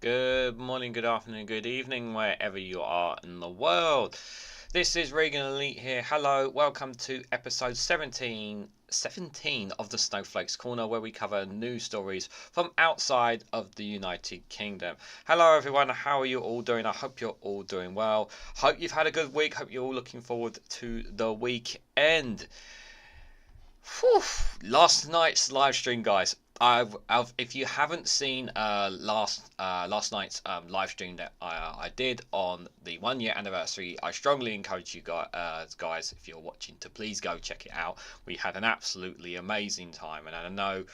Good morning, good afternoon, good evening, wherever you are in the world. This is REGANELITE here. Hello, welcome to episode 17 of the Snowflakes Corner, where we cover news stories from outside of the United Kingdom. Hello, everyone. How are you all doing? I hope you're all doing well. Hope you've had a good week. Hope you're all looking forward to the weekend. Whew. Last night's live stream, guys. If you haven't seen last night's live stream that I did on the 1 year anniversary, I strongly encourage you guys, if you're watching, to please go check it out. We had an absolutely amazing time, and I know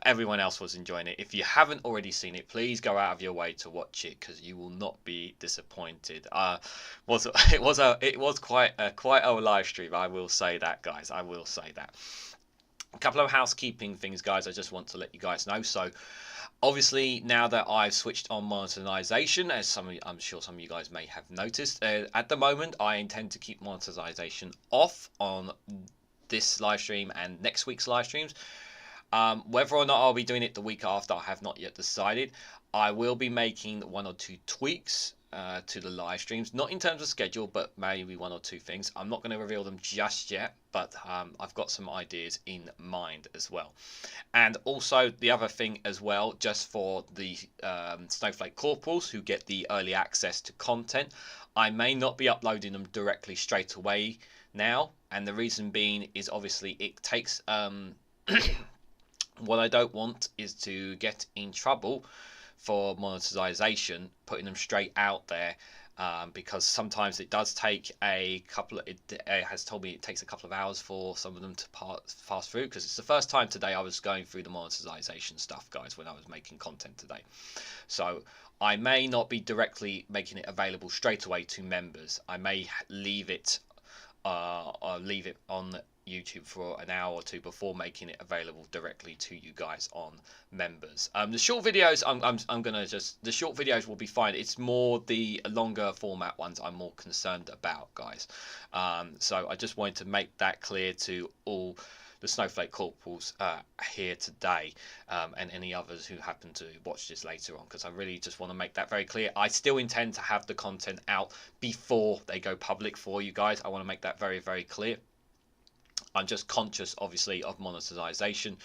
everyone else was enjoying it. If you haven't already seen it, please go out of your way to watch it, because you will not be disappointed. It was quite a live stream. I will say that, guys. I will say that. A couple of housekeeping things, guys, I just want to let you guys know. So obviously, now that I've switched on monetization, as I'm sure some of you guys may have noticed, at the moment I intend to keep monetization off on this live stream and next week's live streams. Whether or not I'll be doing it the week after, I have not yet decided. I will be making 1 or 2 tweaks to the live streams, not in terms of schedule, but maybe 1 or 2 things. I'm not going to reveal them just yet, but I've got some ideas in mind as well. And also the other thing as well, just for the Snowflake corporals who get the early access to content, I may not be uploading them directly straight away now, and the reason being is obviously it takes what I don't want is to get in trouble for monetization, putting them straight out there, because sometimes it does take a couple of, it has told me it takes a couple of hours for some of them to pass through, because it's the first time today I was going through the monetization stuff, guys, when I was making content today. So I may not be directly making it available straight away to members. I may leave it on YouTube for an hour or 2 before making it available directly to you guys on members. The short videos, the short videos will be fine. It's more the longer format ones I'm more concerned about, guys. So I just wanted to make that clear to all the Snowflake corporals here today, and any others who happen to watch this later on, because I really just want to make that very clear. I still intend to have the content out before they go public for you guys. I want to make that very, very clear. I'm just conscious, obviously, of monetization,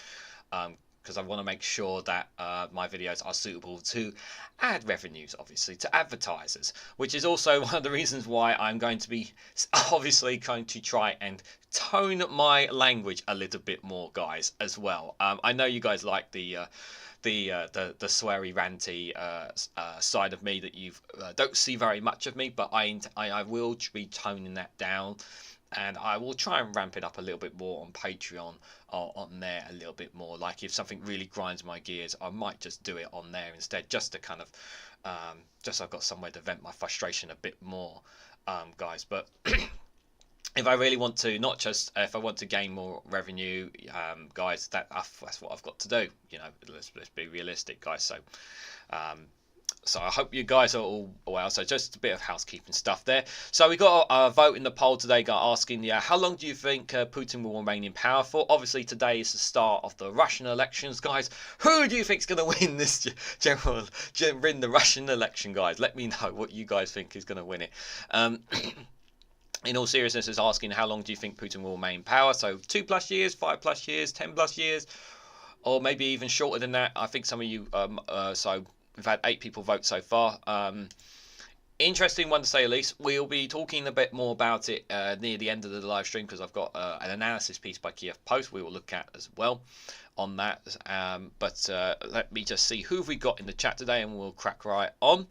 because I want to make sure that my videos are suitable to ad revenues, obviously, to advertisers, which is also one of the reasons why I'm going to be obviously going to try and tone my language a little bit more, guys, as well. I know you guys like the sweary, ranty side of me that you don't see very much of me, but I will be toning that down. And I will try and ramp it up a little bit more on Patreon, or on there a little bit more. Like if something really grinds my gears, I might just do it on there instead, just to kind of, just so I've got somewhere to vent my frustration a bit more, guys. But if I really want to, not just if I want to gain more revenue, guys, that's what I've got to do. You know, let's be realistic, guys. So I hope you guys are all well. So just a bit of housekeeping stuff there. So we got a vote in the poll today, asking, how long do you think Putin will remain in power for? Obviously today is the start of the Russian elections, guys. Who do you think is going to win this win the Russian election, guys? Let me know what you guys think is going to win it. In all seriousness, is asking how long do you think Putin will remain in power? So 2+ years, 5+ years, 10+ years, or maybe even shorter than that. I think some of you so we've had 8 people vote so far. Interesting one to say the least. We'll be talking a bit more about it near the end of the live stream, because I've got an analysis piece by Kiev Post we will look at as well on that. But let me just see who have we got in the chat today, and we'll crack right on.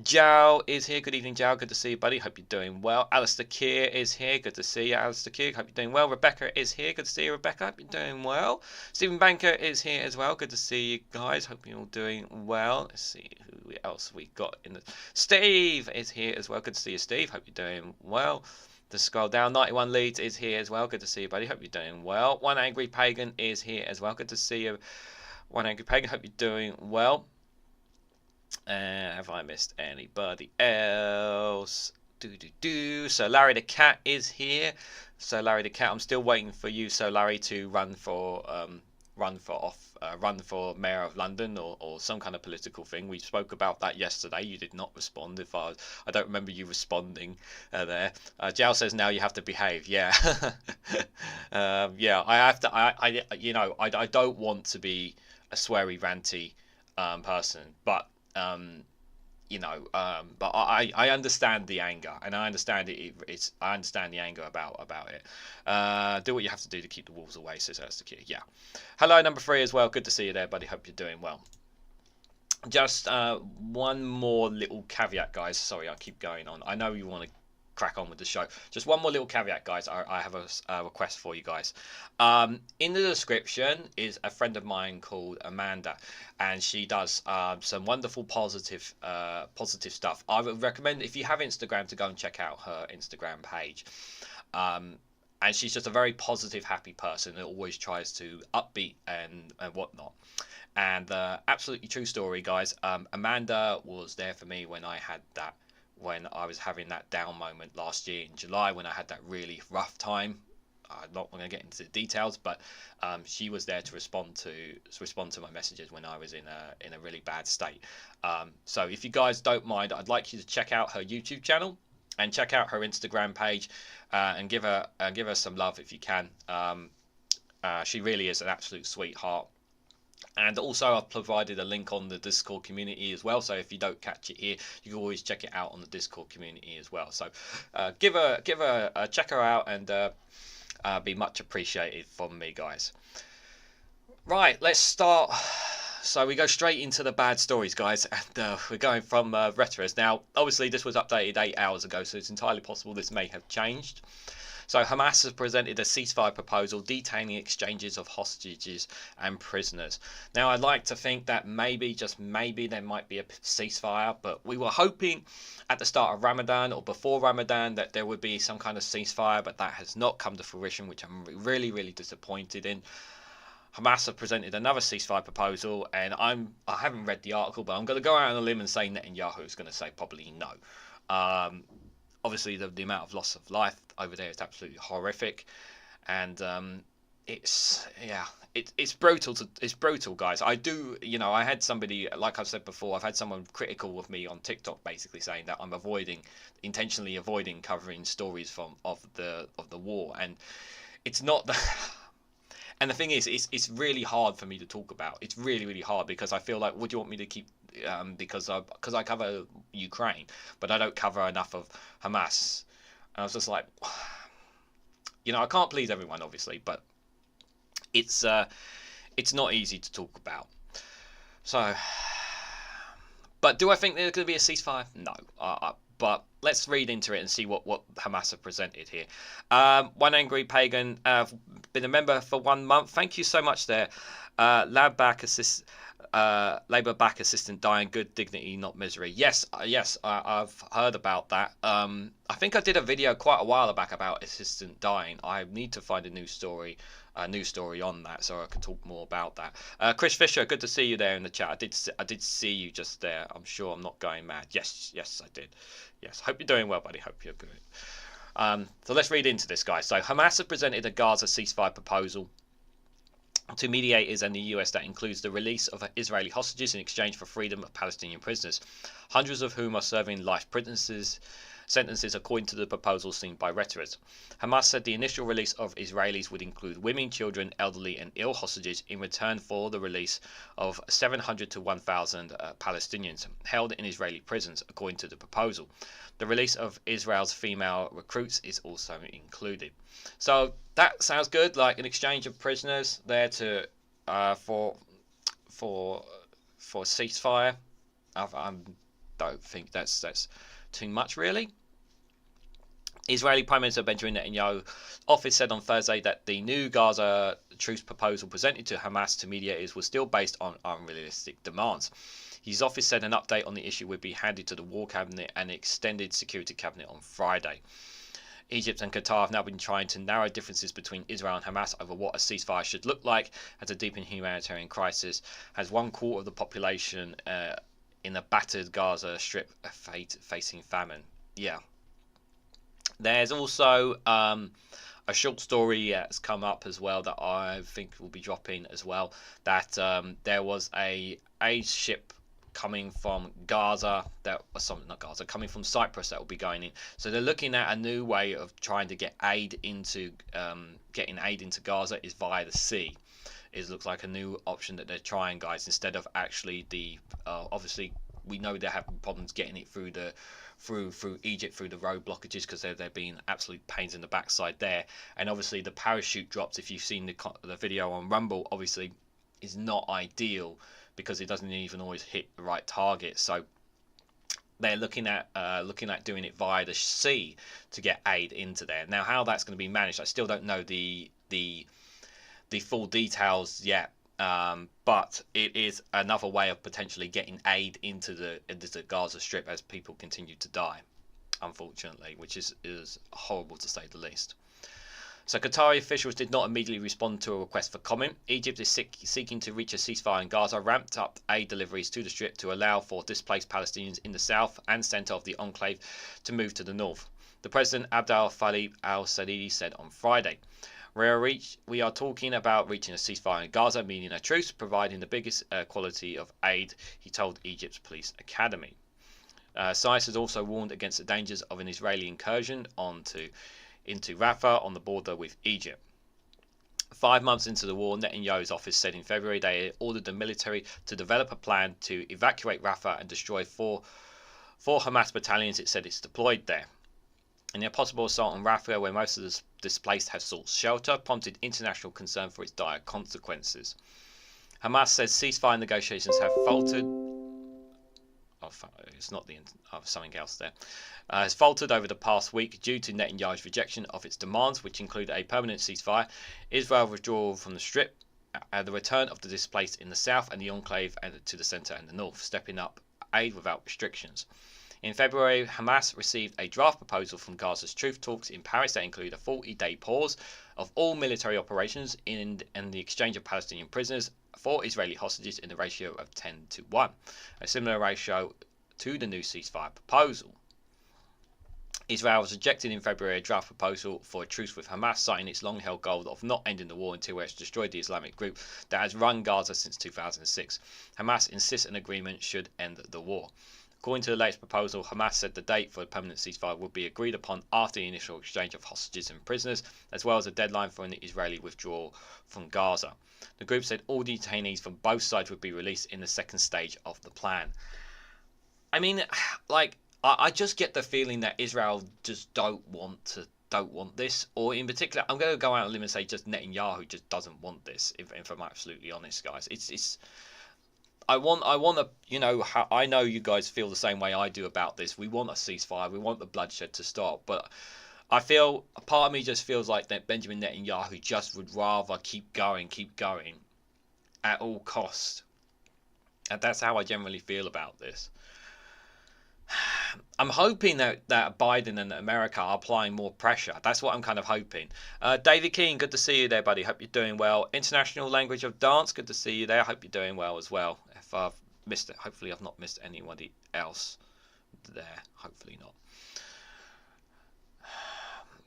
Jow is here. Good evening, Jow. Good to see you, buddy. Hope you're doing well. Alistair Keir is here. Good to see you, Alistair Keir. Hope you're doing well. Rebecca is here. Good to see you, Rebecca. Hope you're doing well. Stephen Banker is here as well. Good to see you guys. Hope you're all doing well. Let's see who else we got in the... Steve is here as well. Good to see you, Steve. Hope you're doing well. Just scroll down. 91 Leeds is here as well. Good to see you, buddy. Hope you're doing well. One Angry Pagan is here as well. Good to see you, One Angry Pagan. Hope you're doing well. Have I missed anybody else? So Larry the Cat is here. So Larry the Cat, I'm still waiting for you, so Larry, to run for run for mayor of London, or some kind of political thing. We spoke about that yesterday. You did not respond. I don't remember you responding there. Jal says now you have to behave. Yeah, yeah. I have to. I don't want to be a sweary, ranty person, but but I understand the anger, and I understand I understand the anger about it. Do what you have to do to keep the wolves away, says Erstakir. Yeah. Hello, number 3 as well. Good to see you there, buddy. Hope you're doing well. Just one more little caveat, guys. Sorry, I keep going on. I know you want to crack on with the show. Just one more little caveat, guys. I have a request for you guys. In the description is a friend of mine called Amanda, and she does some wonderful positive stuff. I would recommend, if you have Instagram, to go and check out her Instagram page. And she's just a very positive, happy person that always tries to upbeat and whatnot. And absolutely true story, guys. Amanda was there for me when I was having that down moment last year in July, when I had that really rough time. I'm not going to get into the details, but she was there to respond to my messages when I was in a really bad state. So if you guys don't mind, I'd like you to check out her YouTube channel and check out her Instagram page, and give her some love if you can. She really is an absolute sweetheart. And also, I've provided a link on the Discord community as well. So if you don't catch it here, you can always check it out on the Discord community as well. So check her out, and be much appreciated from me, guys. Right, let's start. So we go straight into the bad stories, guys, and we're going from Reuters. Now, obviously, this was updated 8 hours ago, so it's entirely possible this may have changed. So Hamas has presented a ceasefire proposal detailing exchanges of hostages and prisoners. Now, I'd like to think that maybe, just maybe, there might be a ceasefire, but we were hoping at the start of Ramadan or before Ramadan that there would be some kind of ceasefire, but that has not come to fruition, which I'm really, really disappointed in. Hamas have presented another ceasefire proposal, and I haven't read the article, but I'm going to go out on a limb and say Netanyahu is going to say probably no. Obviously, the amount of loss of life over there is absolutely horrific, and it's brutal. It's brutal, guys. I had somebody, like I've said before, I've had someone critical of me on TikTok, basically saying that I'm intentionally avoiding covering stories of the war, and it's not the. And the thing is, it's really hard for me to talk about. It's really, really hard, because I feel like, what do you want me to keep? Because I cover Ukraine, but I don't cover enough of Hamas. And I was just like, I can't please everyone, obviously, but it's not easy to talk about. So, but do I think there's going to be a ceasefire? No. But let's read into it and see what Hamas have presented here. One angry pagan, been a member for 1 month. Thank you so much there. Labour back assistant dying. Good dignity, not misery. Yes, I've heard about that. I think I did a video quite a while back about assistant dying. I need to find a new story on that, so I can talk more about that. Chris Fisher, good to see you there in the chat. I did see you just there. I'm sure I'm not going mad. Yes, I did. Yes, hope you're doing well, buddy. Hope you're good. So let's read into this, guys. So Hamas have presented a Gaza ceasefire proposal to mediators and the US that includes the release of Israeli hostages in exchange for freedom of Palestinian prisoners, hundreds of whom are serving life sentences according to the proposal seen by Reuters. Hamas said the initial release of Israelis would include women, children, elderly and ill hostages in return for the release of 700 to 1,000 Palestinians held in Israeli prisons, according to the proposal. The release of Israel's female recruits is also included. So that sounds good, like an exchange of prisoners there to for ceasefire. I don't think that's too much, really. Israeli Prime Minister Benjamin Netanyahu's office said on Thursday that the new Gaza truce proposal presented to Hamas to mediators was still based on unrealistic demands. His office said an update on the issue would be handed to the War Cabinet and the Extended Security Cabinet on Friday. Egypt and Qatar have now been trying to narrow differences between Israel and Hamas over what a ceasefire should look like as a deepened humanitarian crisis has 1/4 of the population in the battered Gaza Strip facing famine. Yeah. There's also a short story has come up as well that I think will be dropping as well, that there was a aid ship coming from Gaza, coming from Cyprus, that will be going in. So they're looking at a new way of trying to get aid into getting aid into Gaza is via the sea. It looks like a new option that they're trying, guys, instead of actually the obviously we know they're having problems getting it through the through Egypt, through the road blockages, because they're being absolute pains in the backside there. And obviously the parachute drops, if you've seen the video on Rumble, obviously is not ideal because it doesn't even always hit the right target. So they're looking at doing it via the sea to get aid into there. Now, how that's going to be managed, I still don't know the full details yet. But it is another way of potentially getting aid into the Gaza Strip as people continue to die, unfortunately, which is horrible to say the least. So Qatari officials did not immediately respond to a request for comment. Egypt is seeking to reach a ceasefire in Gaza, ramped up aid deliveries to the Strip to allow for displaced Palestinians in the south and centre of the enclave to move to the north. The President Abdel Fattah al-Sisi said on Friday, "We are talking about reaching a ceasefire in Gaza, meaning a truce, providing the biggest quality of aid," he told Egypt's police academy. Sisi has also warned against the dangers of an Israeli incursion into Rafah on the border with Egypt. 5 months into the war, Netanyahu's office said in February they ordered the military to develop a plan to evacuate Rafah and destroy four Hamas battalions it said it's deployed there. And the possible assault on Rafah, where most of the displaced have sought shelter, prompted international concern for its dire consequences. Hamas says ceasefire negotiations have faltered. It's not something else there. Has faltered over the past week due to Netanyahu's rejection of its demands, which include a permanent ceasefire, Israel withdrawal from the Strip, the return of the displaced in the south, and the enclave to the centre and the north, stepping up aid without restrictions. In February, Hamas received a draft proposal from Gaza's truce talks in Paris that include a 40-day pause of all military operations and the exchange of Palestinian prisoners for Israeli hostages in the ratio of 10-1, a similar ratio to the new ceasefire proposal. Israel has rejected in February a draft proposal for a truce with Hamas, citing its long-held goal of not ending the war until it's destroyed the Islamic group that has run Gaza since 2006. Hamas insists an agreement should end the war. According to the latest proposal, Hamas said the date for a permanent ceasefire would be agreed upon after the initial exchange of hostages and prisoners, as well as a deadline for an Israeli withdrawal from Gaza. The group said all detainees from both sides would be released in the second stage of the plan. I mean, like, I just get the feeling that Israel just don't want this, or in particular, I'm going to go out on a limb and say just Netanyahu just doesn't want this. If I'm absolutely honest, guys, it's. I want to, I know you guys feel the same way I do about this. We want a ceasefire. We want the bloodshed to stop. But I feel, a part of me just feels like that Benjamin Netanyahu just would rather keep going at all costs. And that's how I generally feel about this. I'm hoping that Biden and America are applying more pressure. That's what I'm kind of hoping. David Keane, good to see you there, buddy. Hope you're doing well. International Language of Dance, good to see you there. Hope you're doing well as well. If I've missed it, hopefully I've not missed anybody else there. Hopefully not.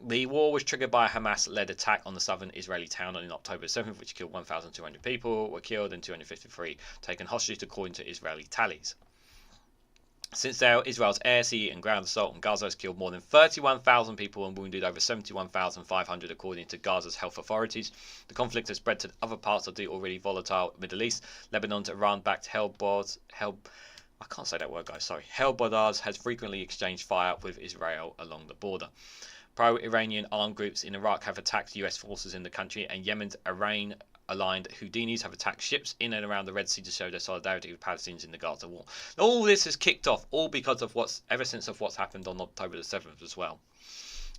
The war was triggered by a Hamas-led attack on the southern Israeli town on October 7th, which killed 1,200 people, were killed, and 253 taken hostage, according to Israeli tallies. Since there, Israel's air, sea and ground assault on Gaza has killed more than 31,000 people and wounded over 71,500 according to Gaza's health authorities. The conflict has spread to other parts of the already volatile Middle East. Lebanon's Iran-backed Hezbollah has frequently exchanged fire with Israel along the border. Pro-Iranian armed groups in Iraq have attacked US forces in the country, and Yemen's Iran-aligned Houthis have attacked ships in and around the Red Sea to show their solidarity with Palestinians in the Gaza war. All this has kicked off, all because of what's happened on October the 7th as well.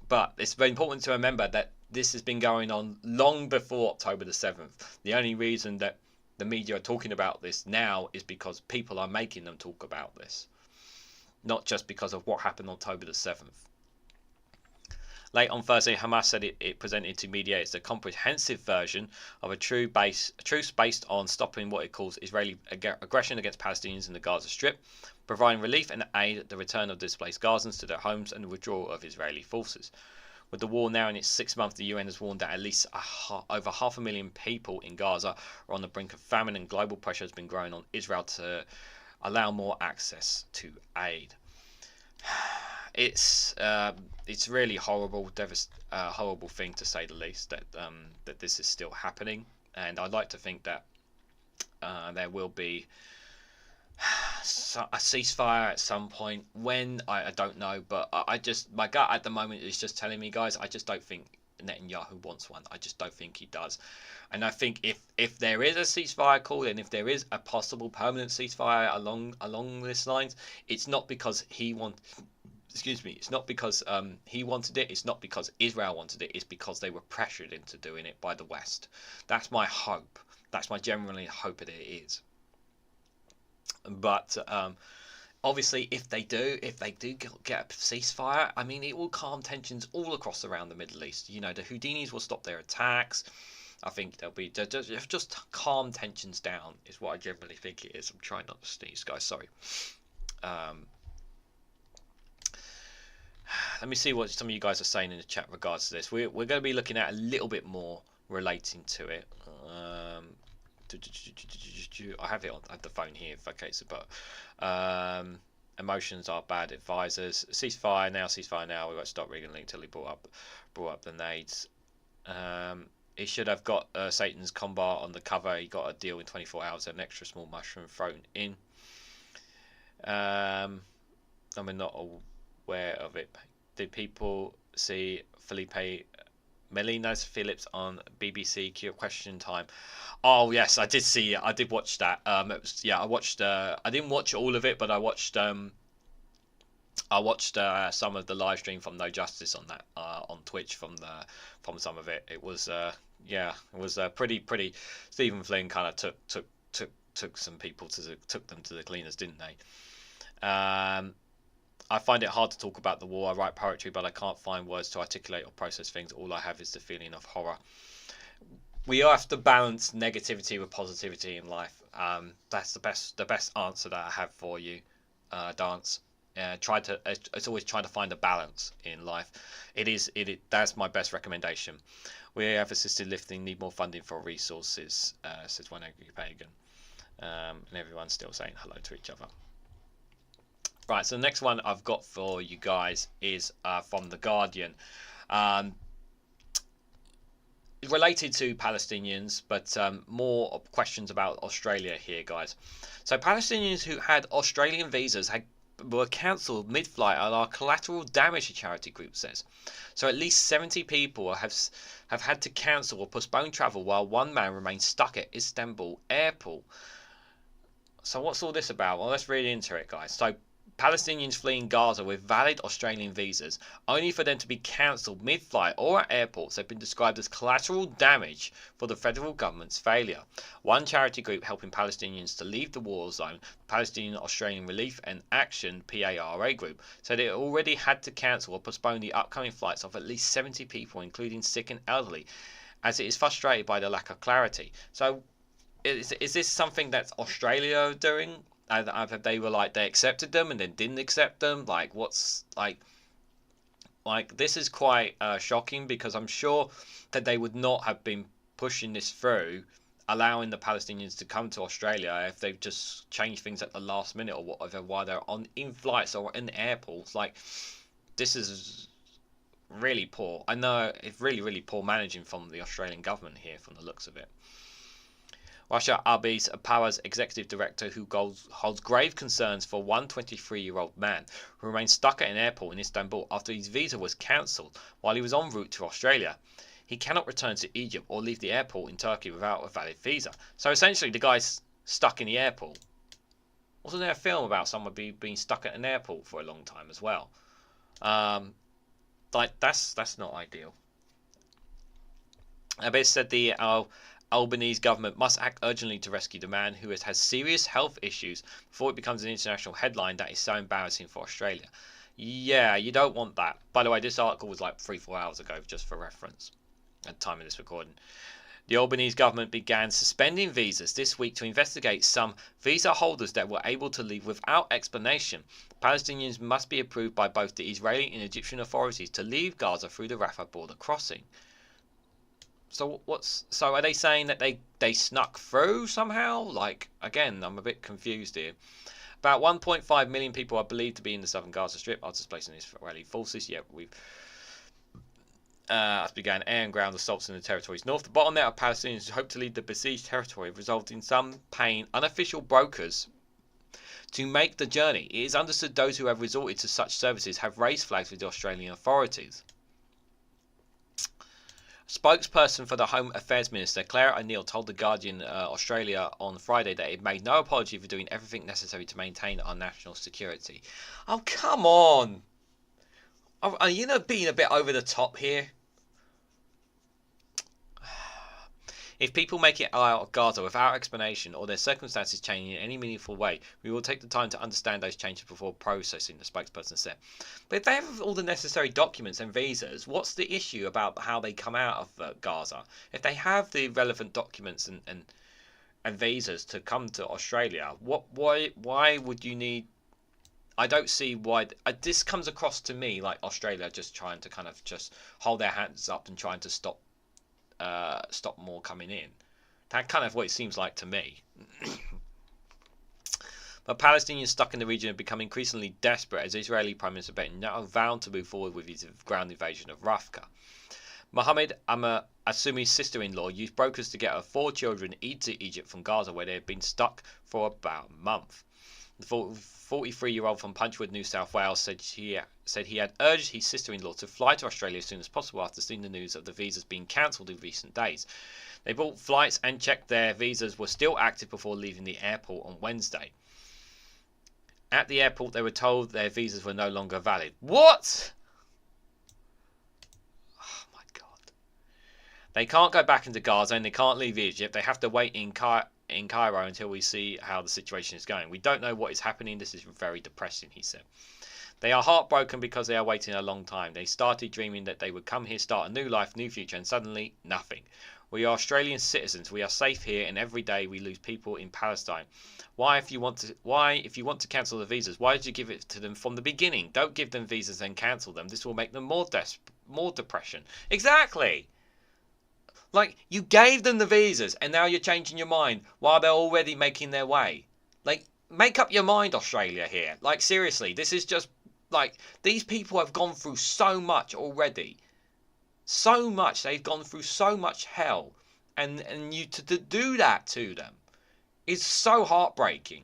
But it's very important to remember that this has been going on long before October the 7th. The only reason that the media are talking about this now is because people are making them talk about this, not just because of what happened on October the 7th. Late on Thursday, Hamas said it presented to mediators a comprehensive version of a truce based on stopping what it calls Israeli aggression against Palestinians in the Gaza Strip, providing relief and aid, the return of displaced Gazans to their homes, and the withdrawal of Israeli forces. With the war now in its 6th month, the UN has warned that at least over 500,000 people in Gaza are on the brink of famine, and global pressure has been growing on Israel to allow more access to aid. It's really horrible, horrible thing to say the least, that this is still happening, and I'd like to think that there will be a ceasefire at some point. When, I don't know, but my gut at the moment is just telling me, guys, I just don't think Netanyahu wants one. I just don't think he does. And I think if there is a ceasefire call, and if there is a possible permanent ceasefire along this lines, it's not because he it's not because he wanted it. It's not because Israel wanted it. It's because they were pressured into doing it by the West. That's my hope. That's my genuinely hope that it is. But obviously, if they do get a ceasefire, I mean, it will calm tensions all across around the Middle East. You know, the Houthis will stop their attacks. I think they'll be just calm tensions down is what I generally think it is. I'm trying not to sneeze, guys. Sorry. Let me see what some of you guys are saying in the chat regards to this. We're going to be looking at a little bit more relating to it. I have it on. I have the phone here. Okay, so but emotions are bad advisors. Ceasefire now. We won't stop REGANELITE until he brought up the nades. He should have got Satan's combat on the cover. He got a deal in 24 hours. An extra small mushroom thrown in. I'm not aware of it. Did people see Felipe Melinas Phillips on BBC Question Time? Oh yes, I did see it. I did watch that. I watched. I didn't watch all of it, but I watched some of the live stream from No Justice on that on Twitch from some of it. It was it was pretty. Stephen Flynn kind of took some people took them to the cleaners, didn't they? I find it hard to talk about the war. I write poetry, but I can't find words to articulate or process things. All I have is the feeling of horror. We have to balance negativity with positivity in life. That's the best answer that I have for you, Dance. It's always trying to find a balance in life. That's my best recommendation. We have assisted lifting, need more funding for resources, says one angry pagan. And everyone's still saying hello to each other. Right, so the next one I've got for you guys is from The Guardian. Related to Palestinians, but more questions about Australia here, guys. So Palestinians who had Australian visas were cancelled mid-flight at our collateral damage, a charity group says. So at least 70 people have had to cancel or postpone travel, while one man remains stuck at Istanbul airport. So what's all this about? Well, let's read into it, guys. So Palestinians fleeing Gaza with valid Australian visas, only for them to be cancelled mid-flight or at airports, have been described as collateral damage for the federal government's failure. One charity group helping Palestinians to leave the war zone, Palestinian Australian Relief and Action (PARA) group, said it already had to cancel or postpone the upcoming flights of at least 70 people, including sick and elderly, as it is frustrated by the lack of clarity. So is this something that Australia are doing? They were like, they accepted them and then didn't accept them. Like, what's like this is quite shocking, because I'm sure that they would not have been pushing this through, allowing the Palestinians to come to Australia, if they've just changed things at the last minute or whatever while they're in flights or in airports. Like, this is really poor. I know it's really poor managing from the Australian government here, from the looks of it. Russia Abiy Power's executive director, who holds grave concerns for one 23-year-old man who remains stuck at an airport in Istanbul after his visa was cancelled while he was en route to Australia. He cannot return to Egypt or leave the airport in Turkey without a valid visa. So essentially, the guy's stuck in the airport. Wasn't there a film about someone being stuck at an airport for a long time as well? That's not ideal. Abiy said the Albanese government must act urgently to rescue the man, who has serious health issues, before it becomes an international headline that is so embarrassing for Australia. Yeah, you don't want that. By the way, this article was like 3-4 hours ago, just for reference, at the time of this recording. The Albanese government began suspending visas this week to investigate some visa holders that were able to leave without explanation. Palestinians must be approved by both the Israeli and Egyptian authorities to leave Gaza through the Rafah border crossing. So are they saying that they snuck through somehow? Like, again, I'm a bit confused here. About 1.5 million people are believed to be in the southern Gaza Strip are displaced in Israeli forces. Yeah, we've began air and ground assaults in the territories north. The bottleneck of Palestinians who hope to leave the besieged territory resulted in some paying unofficial brokers to make the journey. It is understood those who have resorted to such services have raised flags with the Australian authorities. Spokesperson for the Home Affairs Minister, Claire O'Neill, told The Guardian Australia on Friday that it made no apology for doing everything necessary to maintain our national security. Oh, come on! Are you not being a bit over the top here? If people make it out of Gaza without explanation or their circumstances change in any meaningful way, we will take the time to understand those changes before processing, the spokesperson said. But if they have all the necessary documents and visas, what's the issue about how they come out of Gaza? If they have the relevant documents and visas to come to Australia, why would you need... I don't see why... this comes across to me like Australia just trying to kind of just hold their hands up and trying to stop more coming in. That kind of what it seems like to me. But Palestinians stuck in the region have become increasingly desperate as Israeli Prime Minister Netanyahu vowed to move forward with his ground invasion of Rafah. Mohammed Assumi's sister-in-law used brokers to get her 4 children into Egypt from Gaza, where they had been stuck for about a month. The 43-year-old from Punchwood, New South Wales, said he had urged his sister-in-law to fly to Australia as soon as possible after seeing the news of the visas being cancelled in recent days. They bought flights and checked their visas were still active before leaving the airport on Wednesday. At the airport, they were told their visas were no longer valid. What? Oh my God. They can't go back into Gaza and they can't leave Egypt. They have to wait in Cairo until we see how the situation is going. We don't know what is happening. This is very depressing, he said. They are heartbroken because they are waiting a long time. They started dreaming that they would come here, start a new life, new future, and suddenly nothing. We are Australian citizens. We are safe here, and every day we lose people in Palestine. If you want to cancel the visas, why did you give it to them from the beginning? Don't give them visas and cancel them. This will make them more depression. Exactly. Like, you gave them the visas and now you're changing your mind while they're already making their way. Like, make up your mind, Australia, here. Like, seriously, this is just, like, these people have gone through so much already. So much. They've gone through so much hell. And you to do that to them is so heartbreaking.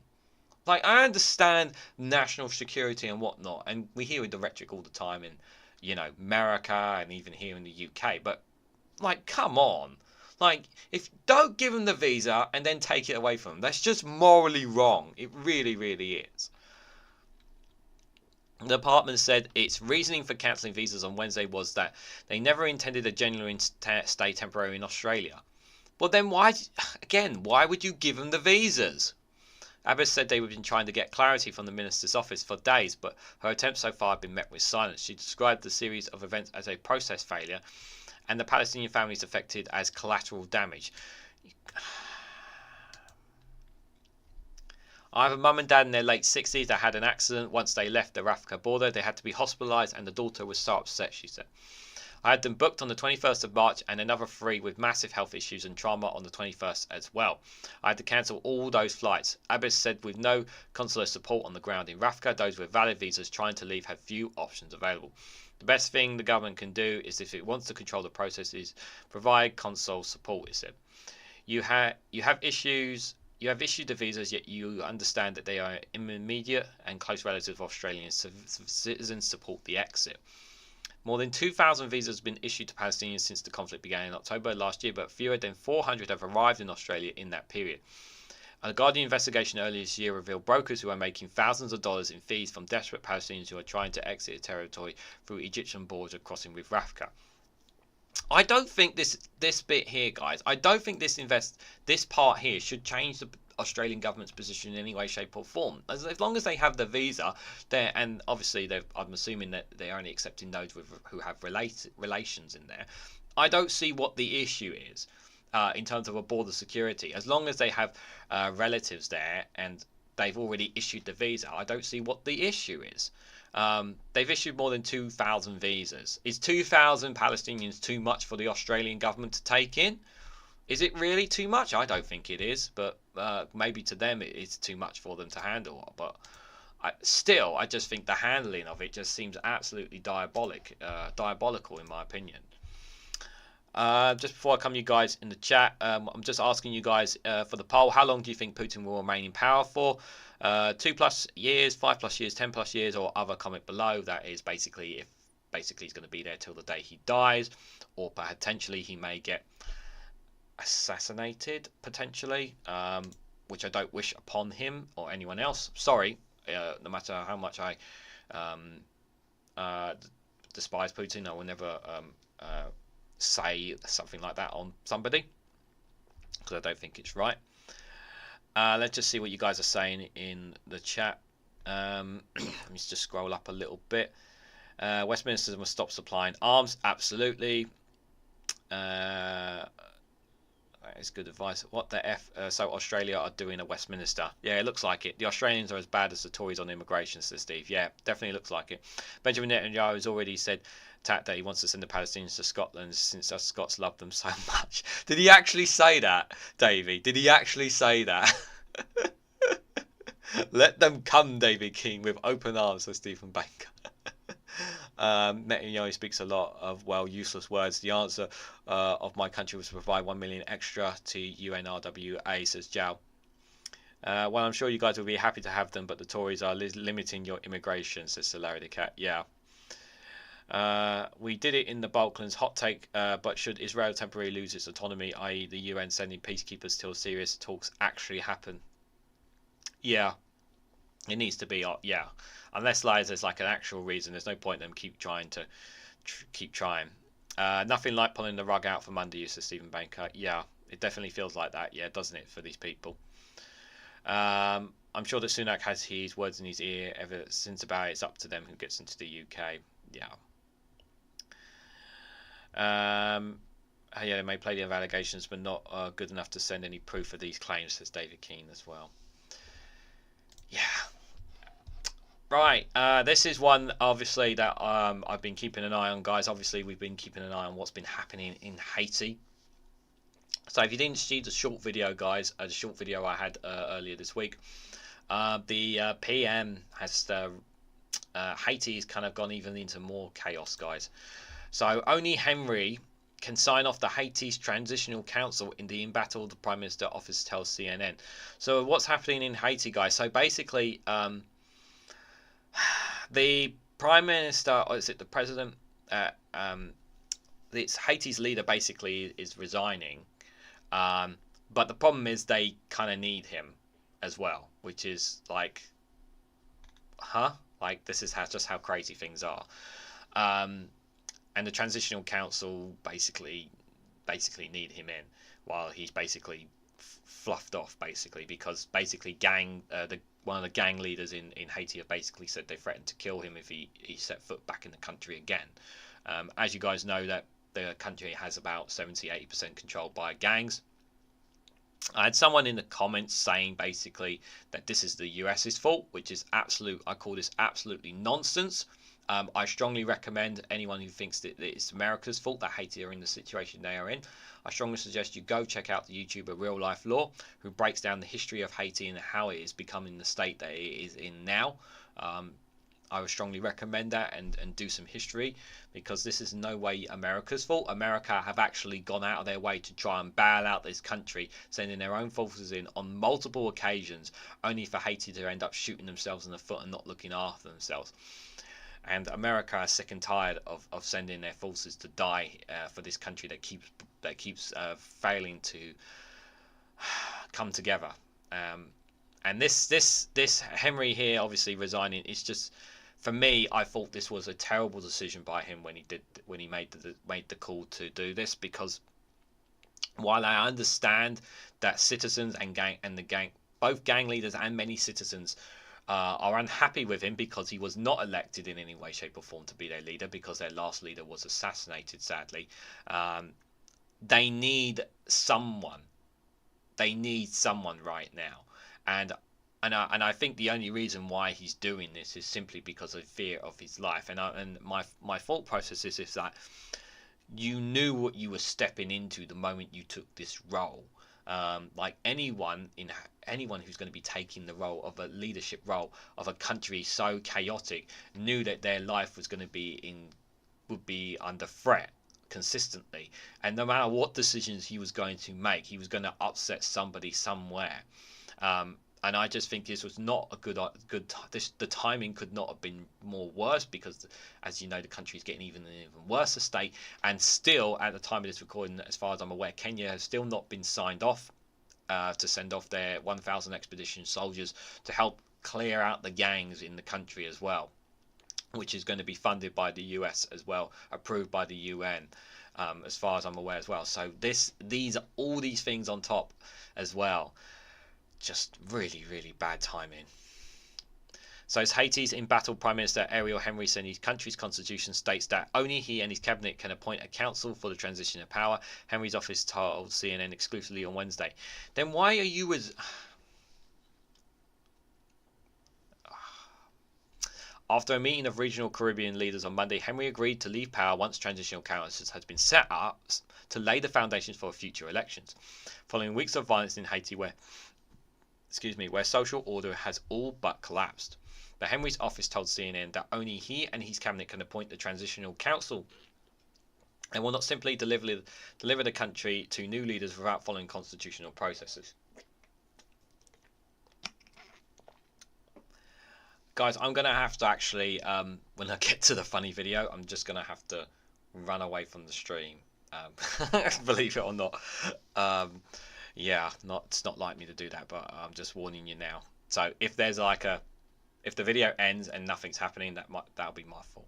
Like, I understand national security and whatnot. And we hear the rhetoric all the time in, America and even here in the UK. But like, come on. Like, don't give them the visa and then take it away from them. That's just morally wrong. It really, really is. The department said its reasoning for cancelling visas on Wednesday was that they never intended a genuine stay temporary in Australia. Well, then why would you give them the visas? Abbas said they have been trying to get clarity from the minister's office for days, but her attempts so far have been met with silence. She described the series of events as a process failure and the Palestinian families affected as collateral damage. I have a mum and dad in their late 60s that had an accident once they left the Rafah border. They had to be hospitalised and the daughter was so upset, she said. I had them booked on the 21st of March and another 3 with massive health issues and trauma on the 21st as well. I had to cancel all those flights. Abbas said with no consular support on the ground in Rafah, those with valid visas trying to leave had few options available. The best thing the government can do is, if it wants to control the process, is provide consular support, it said. You have issued the visas, yet you understand that they are immediate and close relatives of Australian citizens support the exit. More than 2,000 visas have been issued to Palestinians since the conflict began in October last year, but fewer than 400 have arrived in Australia in that period. A Guardian investigation earlier this year revealed brokers who are making thousands of dollars in fees from desperate Palestinians who are trying to exit the territory through Egyptian border crossing with Rafah. I don't think this bit here, guys, I don't think this part here should change the Australian government's position in any way, shape or form. As long as they have the visa, and obviously I'm assuming that they're only accepting those who have relations in there, I don't see what the issue is. in terms of a border security. As long as they have relatives there and they've already issued the visa, I don't see what the issue is. They've issued more than 2,000 visas. Is 2,000 Palestinians too much for the Australian government to take in? Is it really too much? I don't think it is, but maybe to them it is too much for them to handle. But I just think the handling of it just seems absolutely diabolical in my opinion. Just before I come to you guys in the chat, I'm just asking you guys for the poll. How long do you think Putin will remain in power for? 2+ years, 5+ years, 10+ years, or other comment below. That is basically if he's going to be there till the day he dies, or potentially he may get assassinated, potentially, which I don't wish upon him or anyone else. Sorry, no matter how much I despise Putin, I will never say something like that on somebody, because I don't think it's right. Let's just see what you guys are saying in the chat. Let me just scroll up a little bit. Westminster must stop supplying arms. Absolutely. That is good advice. What the F? So Australia are doing at Westminster. Yeah, it looks like it. The Australians are as bad as the Tories on immigration, says Steve. Yeah, definitely looks like it. Benjamin Netanyahu has already said that he wants to send the Palestinians to Scotland since us Scots love them so much. Did he actually say that, Davey? Did he actually say that? Let them come, David King, with open arms, says Stephen Banker. Netanyahu speaks a lot of, well, useless words. The answer of my country was to provide 1 million extra to UNRWA, says Jow. Well, I'm sure you guys will be happy to have them, but the Tories are limiting your immigration, says Celerity Cat. Yeah. We did it in the Balkans. Hot take, but should Israel temporarily lose its autonomy, i.e. the UN sending peacekeepers till serious talks actually happen? Yeah. It needs to be, yeah. Unless there's like an actual reason, there's no point in them keep trying. Nothing like pulling the rug out from under you, says Stephen Banker. Yeah, it definitely feels like that, yeah, doesn't it, for these people? I'm sure that Sunak has his words in his ear ever since about it's up to them who gets into the UK. Yeah. Yeah, they may play the allegations, but not good enough to send any proof of these claims, says David Keane as well. Yeah. Right, this is one, obviously, that I've been keeping an eye on, guys. Obviously, we've been keeping an eye on what's been happening in Haiti. So if you didn't see the short video, guys, the short video I had earlier this week, the PM has... Haiti has kind of gone even into more chaos, guys. So only Henry can sign off the Haiti's Transitional Council in the embattled Prime Minister office, tells CNN. So what's happening in Haiti, guys? So basically, the Prime Minister, or is it the President? It's Haiti's leader basically is resigning. But the problem is they kind of need him as well, which is like, huh? Like, this is just how crazy things are. And the Transitional Council basically need him in, while he's basically fluffed off, basically, because basically one of the gang leaders in Haiti have basically said they threatened to kill him if he set foot back in the country again. As you guys know, that the country has about 70-80% controlled by gangs. I had someone in the comments saying basically that this is the US's fault, which is I call this absolutely nonsense. I strongly recommend anyone who thinks that it's America's fault that Haiti are in the situation they are in. I strongly suggest you go check out the YouTuber Real Life Law, who breaks down the history of Haiti and how it is becoming the state that it is in now. I would strongly recommend that and do some history, because this is in no way America's fault. America have actually gone out of their way to try and bail out this country, sending their own forces in on multiple occasions, only for Haiti to end up shooting themselves in the foot and not looking after themselves. And America is sick and tired of sending their forces to die for this country that keeps failing to come together. And this Henry here obviously resigning is just, for me, I thought this was a terrible decision by him when he made the call to do this, because while I understand that citizens and both gang leaders and many citizens are unhappy with him because he was not elected in any way, shape or form to be their leader, because their last leader was assassinated, sadly. they need someone. They need someone right now, and I think the only reason why he's doing this is simply because of fear of his life. And my thought process is that you knew what you were stepping into the moment you took this role. Like anyone who's going to be taking the role of a leadership role of a country so chaotic knew that their life was going to would be under threat consistently, and no matter what decisions he was going to make, he was going to upset somebody somewhere. And I just think this was not a good. The timing could not have been more worse, because, as you know, the country is getting even worse a state. And still, at the time of this recording, as far as I'm aware, Kenya has still not been signed off to send off their 1,000 expedition soldiers to help clear out the gangs in the country as well, which is going to be funded by the US as well, approved by the UN, as far as I'm aware as well. So all these things on top as well. Just really, really bad timing. So as Haiti's embattled Prime Minister Ariel Henry said his country's constitution states that only he and his cabinet can appoint a council for the transition of power, Henry's office told CNN exclusively on Wednesday. Then why are you as... After a meeting of regional Caribbean leaders on Monday, Henry agreed to leave power once transitional councils has been set up to lay the foundations for future elections, following weeks of violence in Haiti where social order has all but collapsed. But Henry's office told CNN that only he and his cabinet can appoint the transitional council and will not simply deliver the country to new leaders without following constitutional processes. Guys, I'm going to have to actually, when I get to the funny video, I'm just going to have to run away from the stream. Believe it or not. Yeah, it's not like me to do that, but I'm just warning you now. So if there's if the video ends and nothing's happening, that'll be my fault.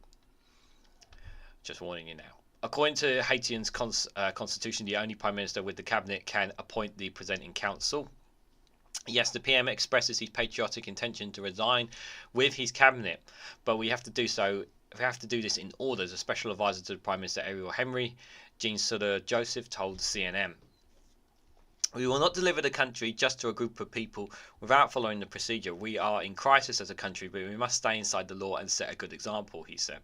Just warning you now. According to Haitian's constitution, the only prime minister with the cabinet can appoint the presenting council. Yes, the PM expresses his patriotic intention to resign with his cabinet, but we have to do so. We have to do this in orders. A special advisor to the Prime Minister Ariel Henry, Jean Sutter Joseph, told CNN. We will not deliver the country just to a group of people without following the procedure. We are in crisis as a country, but we must stay inside the law and set a good example, he said.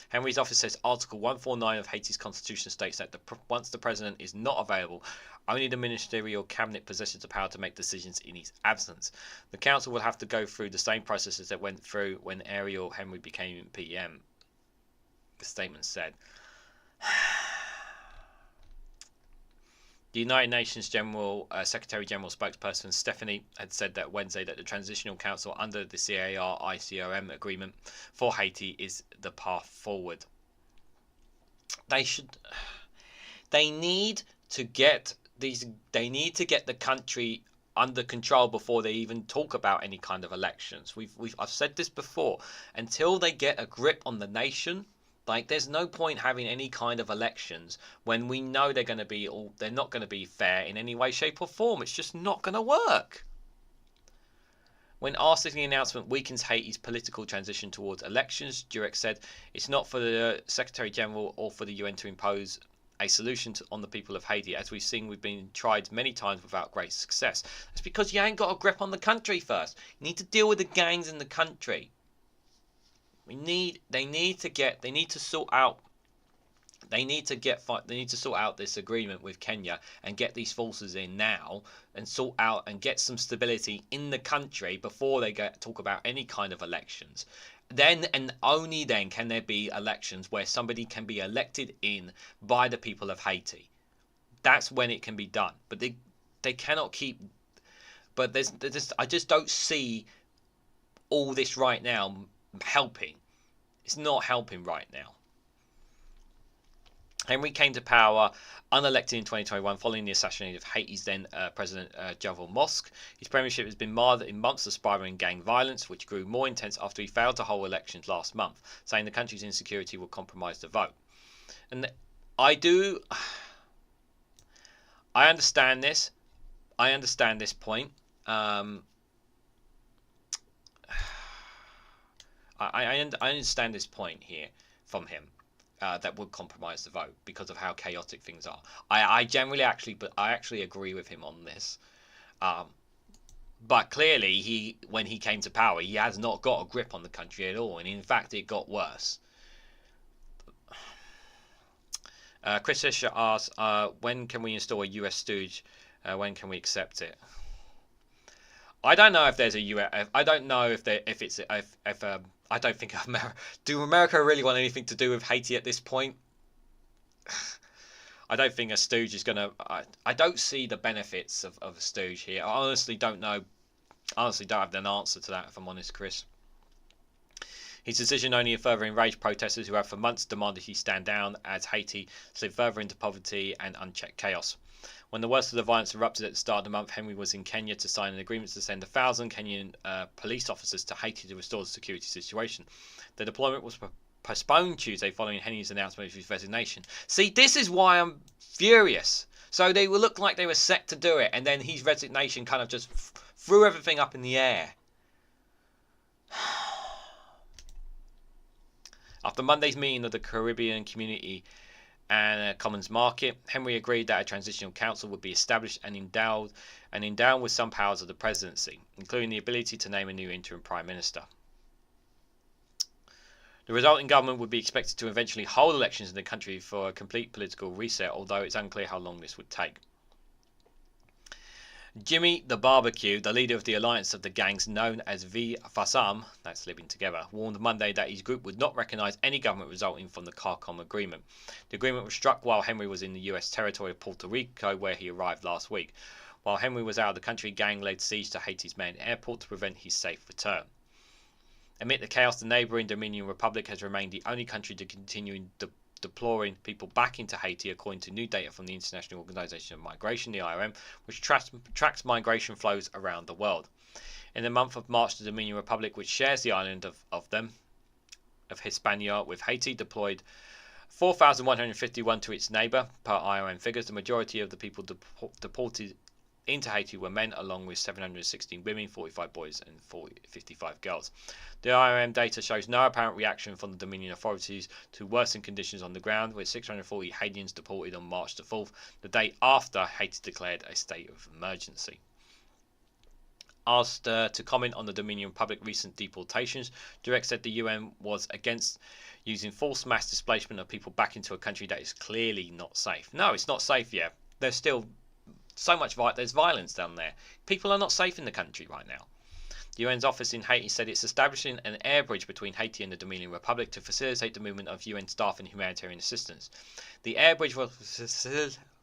Henry's office says Article 149 of Haiti's constitution states that once the president is not available, only the ministerial cabinet possesses the power to make decisions in his absence. The council will have to go through the same processes that went through when Ariel Henry became PM, the statement said. The United Nations Secretary General spokesperson Stephanie had said that Wednesday that the Transitional Council under the CAR-ICOM agreement for Haiti is the path forward. They need to get the country under control before they even talk about any kind of elections. I've said this before. Until they get a grip on the nation, there's no point having any kind of elections when we know they're not going to be fair in any way, shape, or form. It's just not going to work. When asked if the announcement weakens Haiti's political transition towards elections, Jurek said, "It's not for the Secretary General or for the UN to impose a solution on the people of Haiti. As we've seen, we've been tried many times without great success." That's because you ain't got a grip on the country first. You need to deal with the gangs in the country. They need to sort out this agreement with Kenya and get these forces in now and sort out and get some stability in the country before they talk about any kind of elections. Then and only then can there be elections where somebody can be elected in by the people of Haiti. That's when it can be done. But they cannot keep. But I just don't see all this right now helping. It's not helping right now. Henry came to power unelected in 2021 following the assassination of Haiti's then President Jovenel Moïse. His premiership has been marred in months of spiraling gang violence, which grew more intense after he failed to hold elections last month, saying the country's insecurity will compromise the vote. And I understand this. I understand this point. I understand this point here from him. that would compromise the vote because of how chaotic things are. I actually agree with him on this. But clearly, when he came to power, he has not got a grip on the country at all, and in fact, it got worse. Chris Fisher asks, when can we install a US stooge? When can we accept it? I don't know if there's a US. I don't know if I don't think do America really want anything to do with Haiti at this point? I don't think a stooge is gonna. I don't see the benefits of a stooge here. I honestly don't know. Honestly, don't have an answer to that, if I'm honest, Chris. His decision only further enraged protesters who have for months demanded he stand down as Haiti slid further into poverty and unchecked chaos. When the worst of the violence erupted at the start of the month, Henry was in Kenya to sign an agreement to send 1,000 Kenyan police officers to Haiti to restore the security situation. The deployment was postponed Tuesday following Henry's announcement of his resignation. See, this is why I'm furious. So they looked like they were set to do it, and then his resignation kind of just threw everything up in the air. After Monday's meeting of the Caribbean Community and Commons Market, Henry agreed that a transitional council would be established and endowed with some powers of the presidency, including the ability to name a new interim prime minister. The resulting government would be expected to eventually hold elections in the country for a complete political reset, although it's unclear how long this would take. Jimmy the Barbecue, the leader of the alliance of the gangs known as V Fasam, that's living together, warned Monday that his group would not recognise any government resulting from the CARICOM agreement. The agreement was struck while Henry was in the US territory of Puerto Rico, where he arrived last week. While Henry was out of the country, gang laid siege to Haiti's main airport to prevent his safe return. Amid the chaos, the neighbouring Dominican Republic has remained the only country to continue deploying people back into Haiti, according to new data from the International Organization of Migration, the IOM, which tracks migration flows around the world. In the month of March, the Dominican Republic, which shares the island of Hispania with Haiti, deployed 4,151 to its neighbour, per IOM figures. The majority of the people deported into Haiti were men, along with 716 women, 45 boys and 55 girls. The IOM data shows no apparent reaction from the Dominion authorities to worsen conditions on the ground, with 640 Haitians deported on March the 4th, the day after Haiti declared a state of emergency. Asked to comment on the Dominion Republic recent deportations, Direct said the UN was against using forced mass displacement of people back into a country that is clearly not safe. No, it's not safe yet. There's still there's violence down there. People are not safe in the country right now. The UN's office in Haiti said it's establishing an air bridge between Haiti and the Dominican Republic to facilitate the movement of UN staff and humanitarian assistance. The air bridge will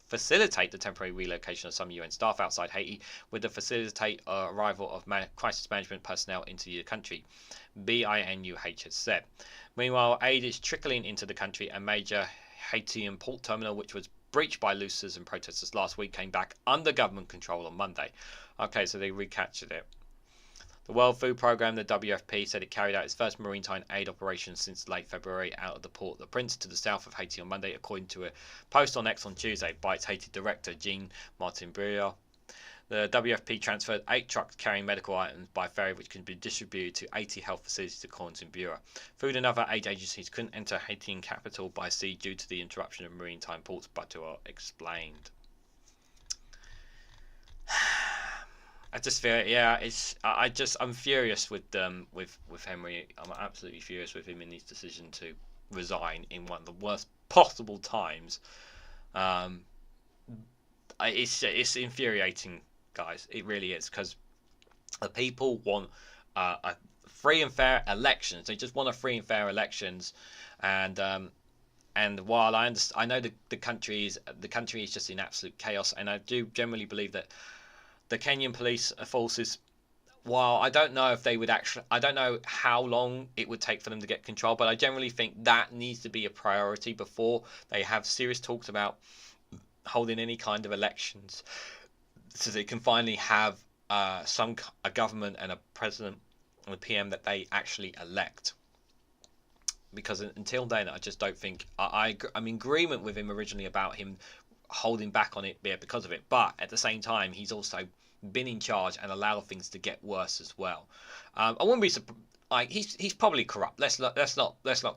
facilitate the temporary relocation of some UN staff outside Haiti, with the facilitate arrival of crisis management personnel into the country, BINUH has said. Meanwhile, aid is trickling into the country. A major Haitian port terminal, which was breached by looters and protesters last week, came back under government control on Monday. Okay, so they recaptured it. The World Food Programme, the WFP, said it carried out its first maritime aid operation since late February out of the Port of the Prince to the south of Haiti on Monday, according to a post on X on Tuesday by its Haiti director, Jean-Martin Briard. The WFP transferred 8 trucks carrying medical items by ferry, which can be distributed to 80 health facilities, according to Bureau. Food and other aid agencies couldn't enter Haitian capital by sea due to the interruption of maritime ports, but are explained. I just feel, yeah, I'm furious with Henry. I'm absolutely furious with him in his decision to resign in one of the worst possible times. It's infuriating, guys. It really is, because the people want a free and fair elections. They just want a free and fair elections, and while I know the country is just in absolute chaos, and I do generally believe that the Kenyan police forces, while I don't know if they would actually, I don't know how long it would take for them to get control, but I generally think that needs to be a priority before they have serious talks about holding any kind of elections, so they can finally have a government and a president and a PM that they actually elect. Because until then, I just don't think I'm in agreement with him originally about him holding back on it because of it, but at the same time, he's also been in charge and allowed things to get worse as well. I wouldn't be like he's probably corrupt. Let's not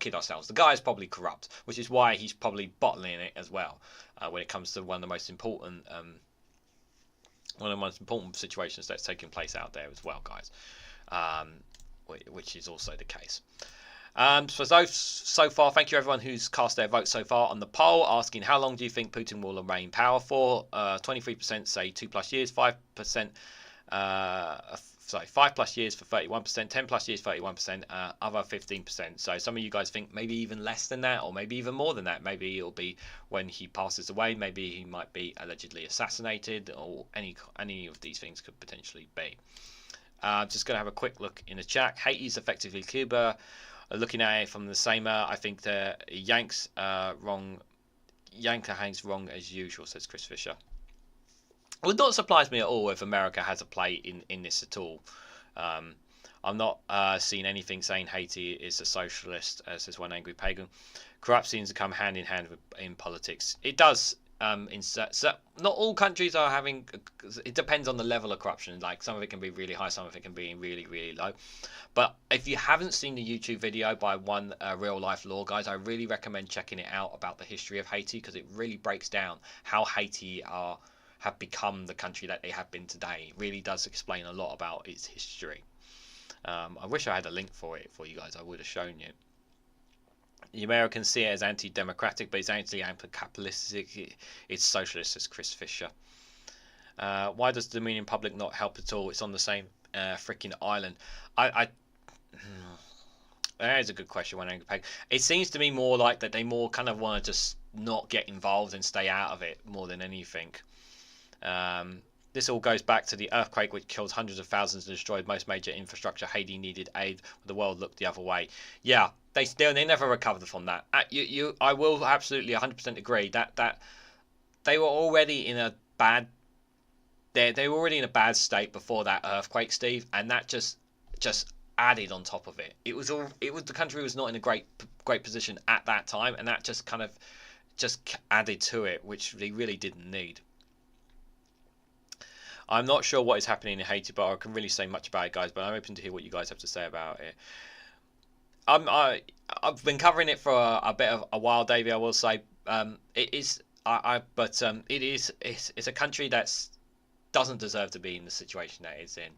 kid ourselves. The guy is probably corrupt, which is why he's probably bottling it as well. When it comes to one of the most important situations that's taking place out there as well, guys. Which is also the case. So far, thank you everyone who's cast their vote so far on the poll, asking how long do you think Putin will remain in power for. 23% say 2+ years, 5%. 5+ years for 31%, 10+ years 31%, other 15%. So some of you guys think maybe even less than that, or maybe even more than that. Maybe it'll be when he passes away. Maybe he might be allegedly assassinated, or any of these things could potentially be. Just going to have a quick look in the chat. Haiti's effectively Cuba. Looking at it from the same, I think the Yanks wrong. Yanker hangs wrong as usual, says Chris Fisher. It would not surprise me at all if America has a play in this at all. I'm not seeing anything saying Haiti is a socialist, says one angry pagan. Corrupt seems to come hand in hand in politics. It does. Not all countries are having. It depends on the level of corruption. Like some of it can be really high, some of it can be really, really low. But if you haven't seen the YouTube video by one real life law, guys, I really recommend checking it out about the history of Haiti, because it really breaks down how Haiti have become the country that they have been today. It really does explain a lot about its history. I wish I had a link for it for you guys. I would have shown you. The Americans see it as anti-democratic, but it's anti-capitalistic. It's socialist, says Chris Fisher. Why does the Dominion public not help at all? It's on the same freaking island. That is a good question. It seems to me more like that they more kind of want to just not get involved and stay out of it more than anything. This all goes back to the earthquake which killed hundreds of thousands and destroyed most major infrastructure. Haiti needed aid, the world looked the other way. Yeah, they never recovered from that. I will absolutely 100% agree that they were already in a bad. They were already in a bad state before that earthquake, Steve, and that just added on top of it. It was the country was not in a great position at that time, and that just kind of added to it, which they really didn't need. I'm not sure what is happening in Haiti, but I can really say much about it, guys. But I'm open to hear what you guys have to say about it. I've been covering it for a bit of a while, Davey. I will say it's a country that doesn't deserve to be in the situation that it's in.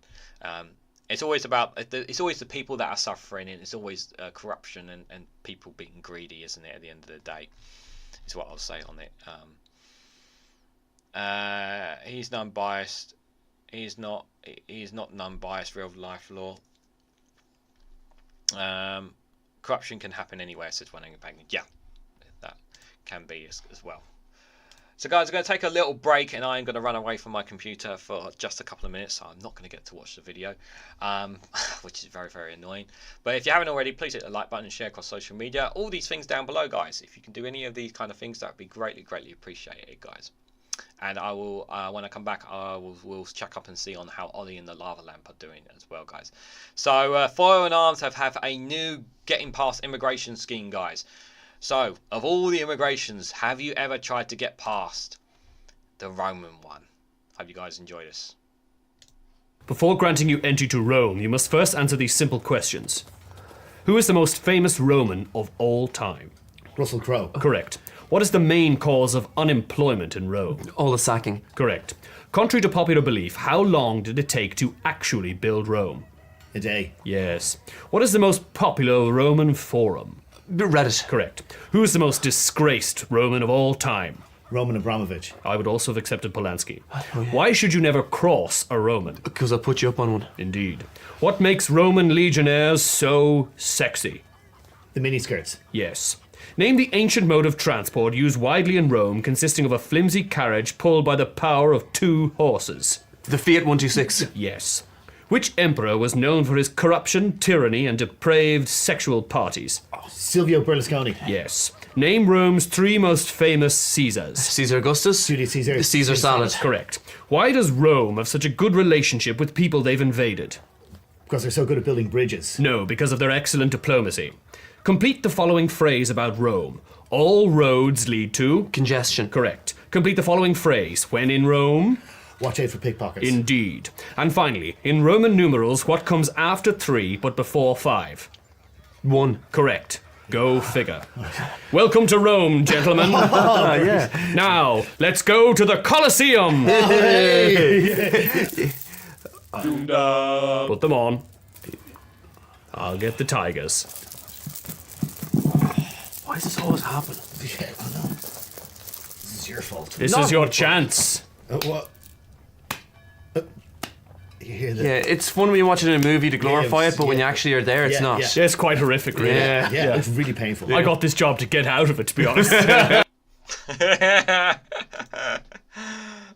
It's always the people that are suffering, and it's always corruption and people being greedy, isn't it? At the end of the day, is what I'll say on it. He's non-biased. He's not non-biased. Real life law. Corruption can happen anywhere, says one angry pagan. Yeah, that can be as well. So guys, I'm going to take a little break, and I'm going to run away from my computer for just a couple of minutes. So I'm not going to get to watch the video, which is very, very annoying. But if you haven't already, please hit the like button and share across social media. All these things down below, guys. If you can do any of these kind of things, that would be greatly, greatly appreciated, guys. And I will, when I come back, we'll check up and see on how Ollie and the Lava Lamp are doing as well, guys. So Fire and Arms have a new getting past immigration scheme, guys. So, of all the immigrations, have you ever tried to get past the Roman one? Hope you guys enjoy this. Before granting you entry to Rome, you must first answer these simple questions. Who is the most famous Roman of all time? Russell Crowe. Correct. What is the main cause of unemployment in Rome? All the sacking. Correct. Contrary to popular belief, how long did it take to actually build Rome? A day. Yes. What is the most popular Roman forum? Reddit. Correct. Who is the most disgraced Roman of all time? Roman Abramovich. I would also have accepted Polanski. Why should you never cross a Roman? Because I'll put you up on one. Indeed. What makes Roman legionnaires so sexy? The miniskirts. Yes. Name the ancient mode of transport used widely in Rome, consisting of a flimsy carriage pulled by the power of 2 horses. The Fiat 126. Yes. Which emperor was known for his corruption, tyranny, and depraved sexual parties? Silvio Berlusconi. Yes. Name Rome's 3 most famous Caesars. Caesar Augustus. Julius Caesar. Caesar salad. Correct. Why does Rome have such a good relationship with people they've invaded? Because they're so good at building bridges. No, because of their excellent diplomacy. Complete the following phrase about Rome. All roads lead to... Congestion. Correct. Complete the following phrase. When in Rome... Watch out for pickpockets. Indeed. And finally, in Roman numerals, what comes after 3 but before 5? 1. Correct. Go figure. Welcome to Rome, gentlemen. Yeah. Now, let's go to the Colosseum. Put them on. I'll get the tigers. Why does this always happen? Yeah, I know. This is your fault. This Not is your my fault. chance. What? You hear that? Yeah, it's fun when you watch it in a movie to glorify Yeah, it, but when you yeah. actually are there, it's Yeah, not. yeah. It's quite horrific, really. Yeah. Yeah, it's really painful. I got this job to get out of it, to be honest.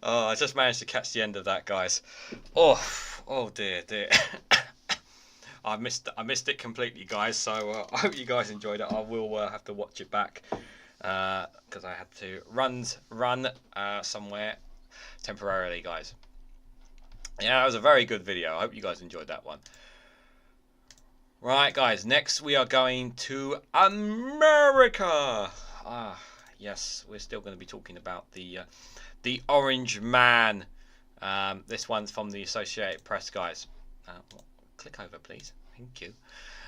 Oh, I just managed to catch the end of that, guys. Oh dear. I missed it completely, guys. So I hope you guys enjoyed it. I will have to watch it back because I had to run somewhere temporarily, guys. Yeah, it was a very good video. I hope you guys enjoyed that one. Right, guys. Next, we are going to America. Yes, we're still going to be talking about the Orange Man. This one's from the Associated Press, guys. Click over, please. Thank you.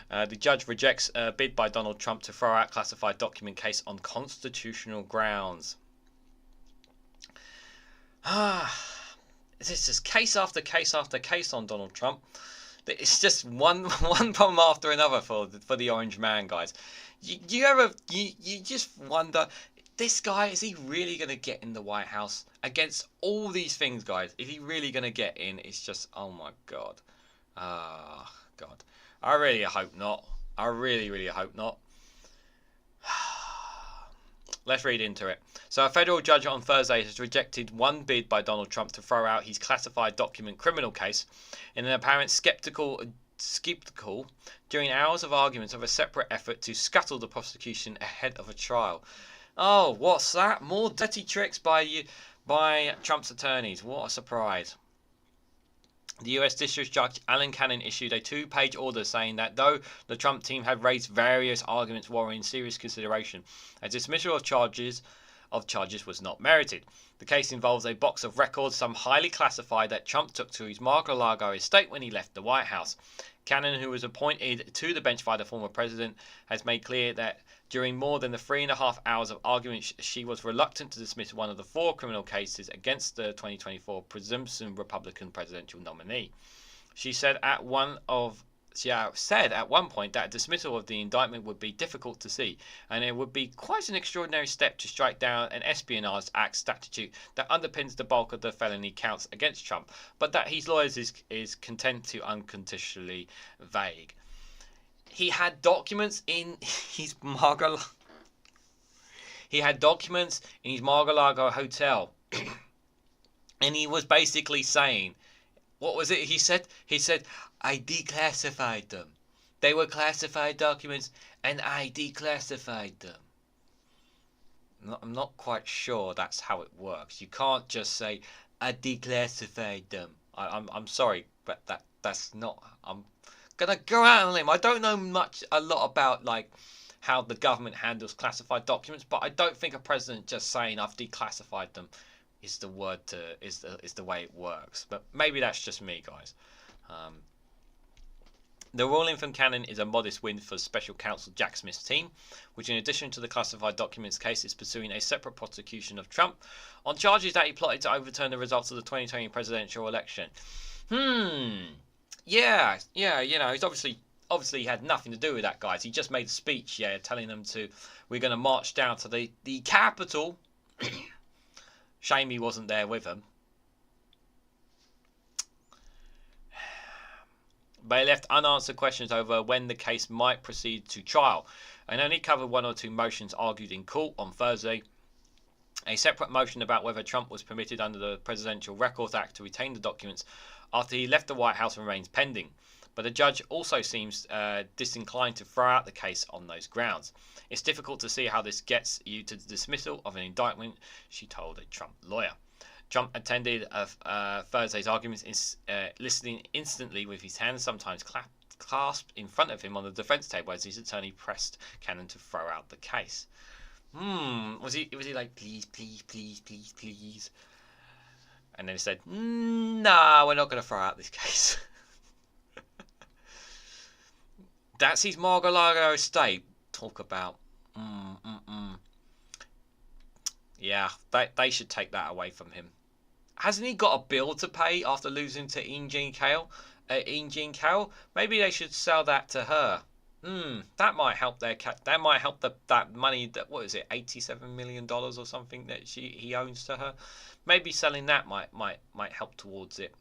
The judge rejects a bid by Donald Trump to throw out classified document case on constitutional grounds. This is case after case after case on Donald Trump. It's just one problem after another for the Orange Man, guys. You just wonder, this guy, is he really going to get in the White House against all these things, guys? Is he really going to get in? It's just, oh my God. God. I really hope not. I really hope not. Let's read into it. So a federal judge on Thursday has rejected one bid by Donald Trump to throw out his classified document criminal case in an apparent skeptical during hours of arguments of a separate effort to scuttle the prosecution ahead of a trial. Oh, what's that? More dirty tricks by Trump's attorneys. What a surprise. The US District Judge Alan Cannon issued a 2-page order saying that though the Trump team had raised various arguments warranting serious consideration, a dismissal of charges was not merited. The case involves a box of records, some highly classified, that Trump took to his Mar-a-Lago estate when he left the White House. Cannon, who was appointed to the bench by the former president, has made clear that during more than the 3.5 hours of argument, she was reluctant to dismiss one of the 4 criminal cases against the 2024 presumptive Republican presidential nominee. She said at one point that a dismissal of the indictment would be difficult to see, and it would be quite an extraordinary step to strike down an Espionage Act statute that underpins the bulk of the felony counts against Trump, but that his lawyers is content to unconditionally vague. He had documents in his Mar-a-Lago. hotel, and he was basically saying, what was it he said? He said, I declassified them. They were classified documents, and I declassified them. I'm not quite sure that's how it works. You can't just say, I declassified them. I'm sorry, but that's not. I'm gonna go out on a limb. I don't know a lot about like how the government handles classified documents, but I don't think a president just saying I've declassified them is the way it works. But maybe that's just me, guys. The ruling from Cannon is a modest win for Special Counsel Jack Smith's team, which in addition to the classified documents case is pursuing a separate prosecution of Trump on charges that he plotted to overturn the results of the 2020 presidential election. Yeah, you know, he's obviously had nothing to do with that, guys. He just made a speech, telling them we're going to march down to the Capitol. Shame he wasn't there with them. They left unanswered questions over when the case might proceed to trial, and only covered 1 or 2 motions argued in court on Thursday. A separate motion about whether Trump was permitted under the Presidential Records Act to retain the documents after he left the White House remains pending, but the judge also seems disinclined to throw out the case on those grounds. It's difficult to see how this gets you to the dismissal of an indictment, she told a Trump lawyer. Trump attended Thursday's arguments, listening instantly with his hands sometimes clasped in front of him on the defense table as his attorney pressed Cannon to throw out the case. Was he like, please? And then he said, nah, we're not going to throw out this case. That's his Mar-a-Lago estate. Talk about... Yeah, they should take that away from him. Hasn't he got a bill to pay after losing to Ian Jean Carroll? Maybe they should sell that to her. That might help that might help that money, that, what is it, $87 million or something that he owns to her. Maybe selling that might help towards it.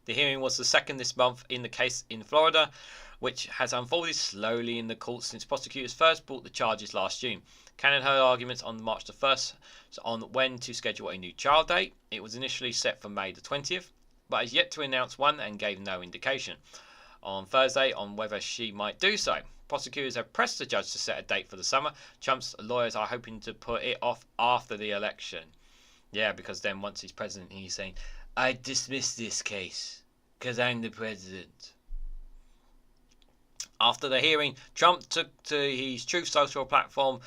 The hearing was the second this month in the case in Florida, which has unfolded slowly in the courts since prosecutors first brought the charges last June. Cannon heard arguments on March the 1st on when to schedule a new trial date. It was initially set for May the 20th, but has yet to announce one and gave no indication on Thursday on whether she might do so. Prosecutors have pressed the judge to set a date for the summer. Trump's lawyers are hoping to put it off after the election. Yeah, because then once he's president, he's saying, I dismiss this case because I'm the president. After the hearing, Trump took to his Truth Social platform,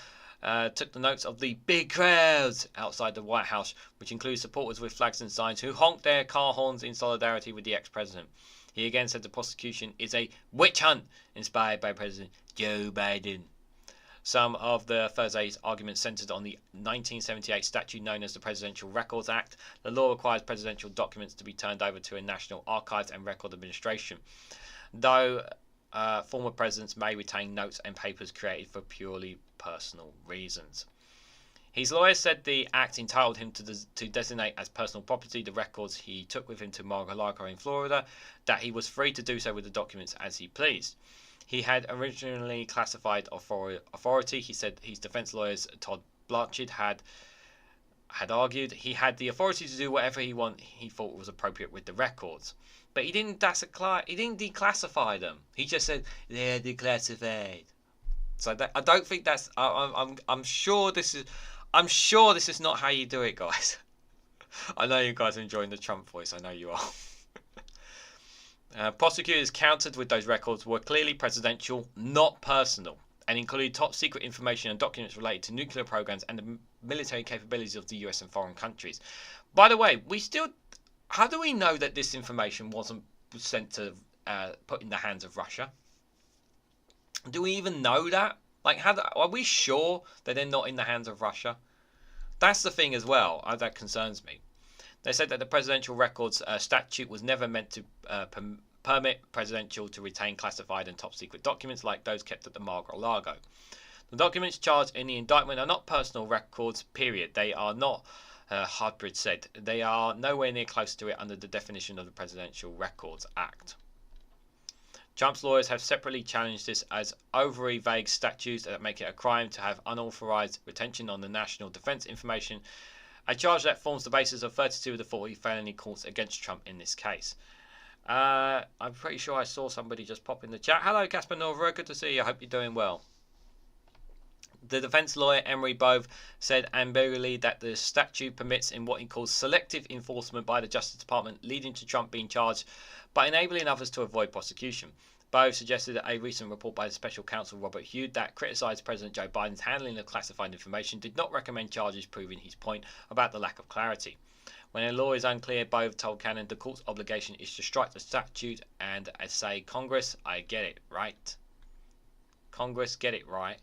took the notes of the big crowds outside the White House, which includes supporters with flags and signs who honked their car horns in solidarity with the ex-president. He again said the prosecution is a witch hunt inspired by President Joe Biden. Some of the Thursday's arguments centered on the 1978 statute known as the Presidential Records Act. The law requires presidential documents to be turned over to a National Archives and Record Administration, though former presidents may retain notes and papers created for purely personal reasons. His lawyers said the act entitled him to designate as personal property the records he took with him to Mar-a-Lago in Florida, that he was free to do so with the documents as he pleased. He had originally classified authority. He said his defense lawyers, Todd Blanchard, had argued he had the authority to do whatever he thought was appropriate with the records. But he didn't declassify them. He just said they're declassified. So I don't think that's. I'm sure this is not how you do it, guys. I know you guys are enjoying the Trump voice. I know you are. Prosecutors countered with those records were clearly presidential, not personal, and included top secret information and documents related to nuclear programs and the military capabilities of the US and foreign countries. By the way, how do we know that this information wasn't sent to put in the hands of Russia? Do we even know that? Like, are we sure that they're not in the hands of Russia? That's the thing as well. That concerns me. They said that the presidential records statute was never meant to permit presidential to retain classified and top secret documents like those kept at the Mar-a-Lago. The documents charged in the indictment are not personal records, period. They are not, Hardbridge said, they are nowhere near close to it under the definition of the Presidential Records Act. Trump's lawyers have separately challenged this as overly vague statutes that make it a crime to have unauthorized retention on the national defense information, a charge that forms the basis of 32 of the 40 felony counts against Trump in this case. I'm pretty sure I saw somebody just pop in the chat. Hello, Casper Norver. Good to see you. I hope you're doing well. The defense lawyer Emery Bove said ambiguously that the statute permits in what he calls selective enforcement by the Justice Department, leading to Trump being charged but enabling others to avoid prosecution. Bove suggested that a recent report by the special counsel Robert Hugh that criticised President Joe Biden's handling of classified information did not recommend charges, proving his point about the lack of clarity. When a law is unclear, Bove told Cannon the court's obligation is to strike the statute and say, Congress, I get it right. Congress, get it right.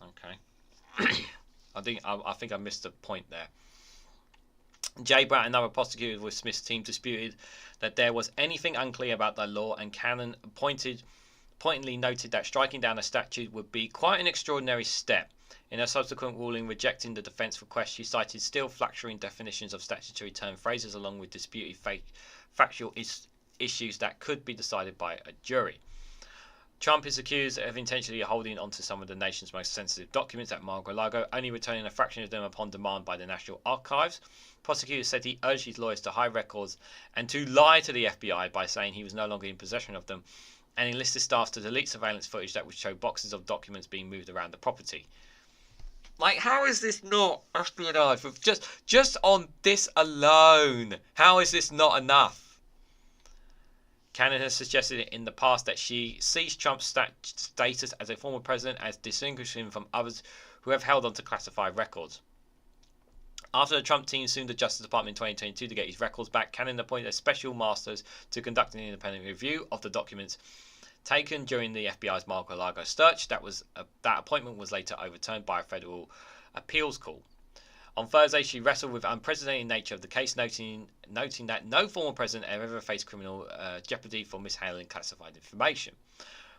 Okay. I think I missed a point there. Jay Brown, another prosecutor with Smith's team, disputed that there was anything unclear about the law, and Cannon pointedly noted that striking down a statute would be quite an extraordinary step. In a subsequent ruling rejecting the defense request, she cited still fluctuating definitions of statutory term phrases along with disputed factual issues that could be decided by a jury. Trump is accused of intentionally holding onto some of the nation's most sensitive documents at Mar-a-Lago, only returning a fraction of them upon demand by the National Archives. Prosecutors said he urged his lawyers to hide records and to lie to the FBI by saying he was no longer in possession of them, and enlisted staff to delete surveillance footage that would show boxes of documents being moved around the property. Like, how is this not espionage? Just on this alone, how is this not enough? Cannon has suggested in the past that she sees Trump's status as a former president as distinguishing him from others who have held on to classified records. After the Trump team sued the Justice Department in 2022 to get his records back, Cannon appointed a special masters to conduct an independent review of the documents taken during the FBI's Mar-a-Lago search. That appointment was later overturned by a federal appeals court. On Thursday, she wrestled with the unprecedented nature of the case, noting that no former president ever faced criminal jeopardy for mishandling classified information.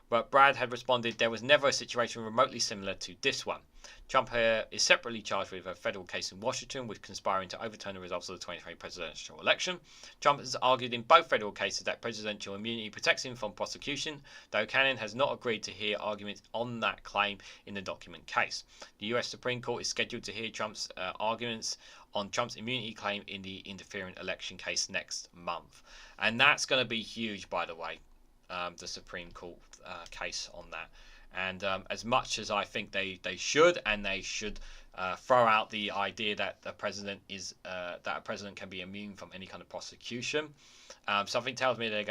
But Brad had responded, there was never a situation remotely similar to this one. Trump is separately charged with a federal case in Washington with conspiring to overturn the results of the 2020 presidential election. Trump has argued in both federal cases that presidential immunity protects him from prosecution, though Cannon has not agreed to hear arguments on that claim in the document case. The US Supreme Court is scheduled to hear Trump's arguments on Trump's immunity claim in the interfering election case next month. And that's going to be huge, by the way, the Supreme Court case on that. And as much as I think they should throw out the idea that a president can be immune from any kind of prosecution, something tells me they're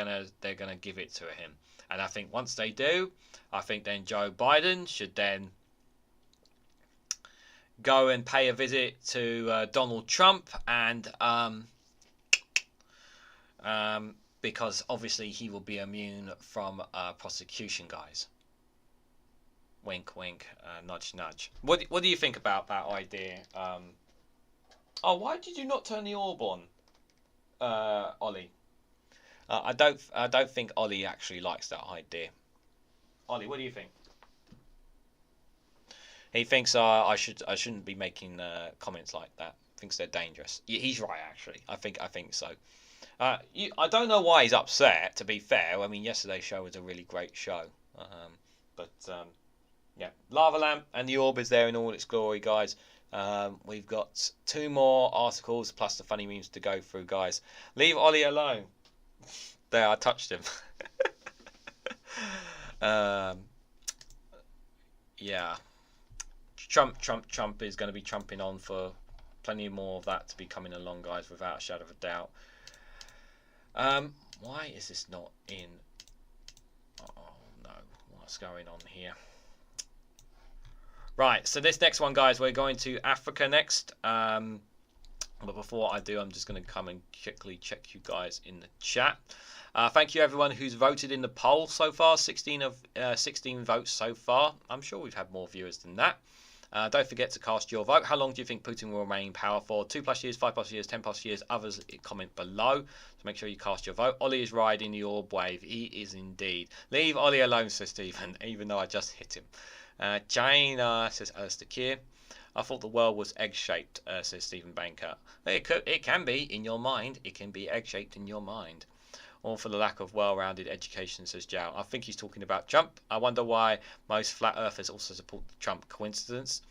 gonna give it to him. And I think once they do, I think then Joe Biden should then go and pay a visit to Donald Trump, and because obviously he will be immune from prosecution, guys. Wink, wink, nudge, nudge. What do you think about that idea? Oh, why did you not turn the orb on, Ollie? I don't think Ollie actually likes that idea. Ollie, what do you think? He thinks I shouldn't be making comments like that. Thinks they're dangerous. He's right, actually. I think so. I don't know why he's upset. To be fair, I mean, yesterday's show was a really great show. Yeah, Lava Lamp and the Orb is there in all its glory, guys. We've got 2 more articles plus the funny memes to go through, guys. Leave Ollie alone. There, I touched him. Yeah. Trump is going to be trumping on for plenty more of that to be coming along, guys, without a shadow of a doubt. Why is this not in? Oh no, what's going on here? Right, so this next one, guys, we're going to Africa next. But before I do, I'm just going to come and quickly check you guys in the chat. Thank you everyone who's voted in the poll so far. 16 votes so far. I'm sure we've had more viewers than that. Don't forget to cast your vote. How long do you think Putin will remain in power for? 2+ years, 5+ years, 10+ years. Others, comment below. So make sure you cast your vote. Ollie is riding the orb wave. He is indeed. Leave Ollie alone, says Stephen, even though I just hit him. China, says Alistair Keir. I thought the world was egg-shaped, says Stephen Banker. It can be in your mind. It can be egg-shaped in your mind. Or for the lack of well-rounded education, says Jow. I think he's talking about Trump. I wonder why most flat earthers also support Trump. Coincidence?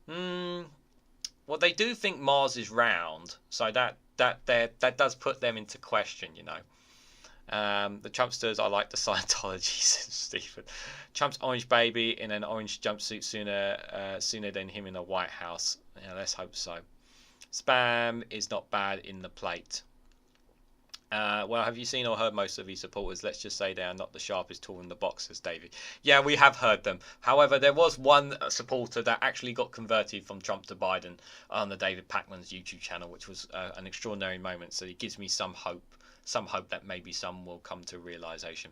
Well, they do think Mars is round, so that does put them into question, you know. The Trumpsters are like the Scientology, says Stephen. Trump's orange baby in an orange jumpsuit sooner than him in a White House. Yeah, let's hope so. Spam is not bad in the plate. Well, have you seen or heard most of these supporters? Let's just say they are not the sharpest tool in the box, says David. Yeah, we have heard them. However, there was one supporter that actually got converted from Trump to Biden on the David Pakman's YouTube channel, which was an extraordinary moment. So it gives me some hope that maybe some will come to realization.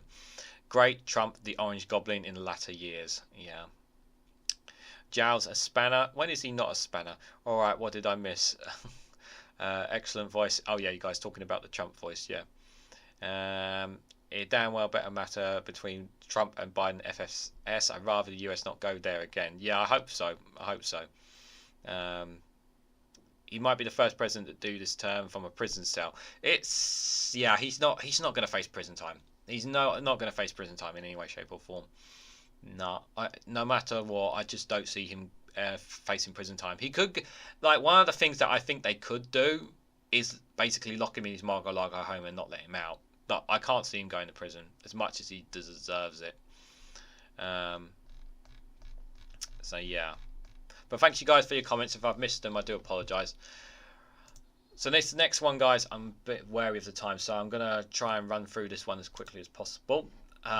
Great Trump, the Orange Goblin in the latter years. Yeah. Jow's a spanner. When is he not a spanner? All right, what did I miss? Excellent voice. Oh yeah, you guys talking about the Trump voice, yeah. It damn well better matter between Trump and Biden FSS. I'd rather the US not go there again. Yeah, I hope so. He might be the first president to do this term from a prison cell. He's not going to face prison time. He's not going to face prison time in any way, shape or form. No matter what, I just don't see him facing prison time. He could, like, one of the things that I think they could do is basically lock him in his Mar-a-Lago home and not let him out. But I can't see him going to prison as much as he deserves it. So yeah. But thanks you guys for your comments. If I've missed them, I do apologise. So this next one, guys, I'm a bit wary of the time, so I'm going to try and run through this one as quickly as possible.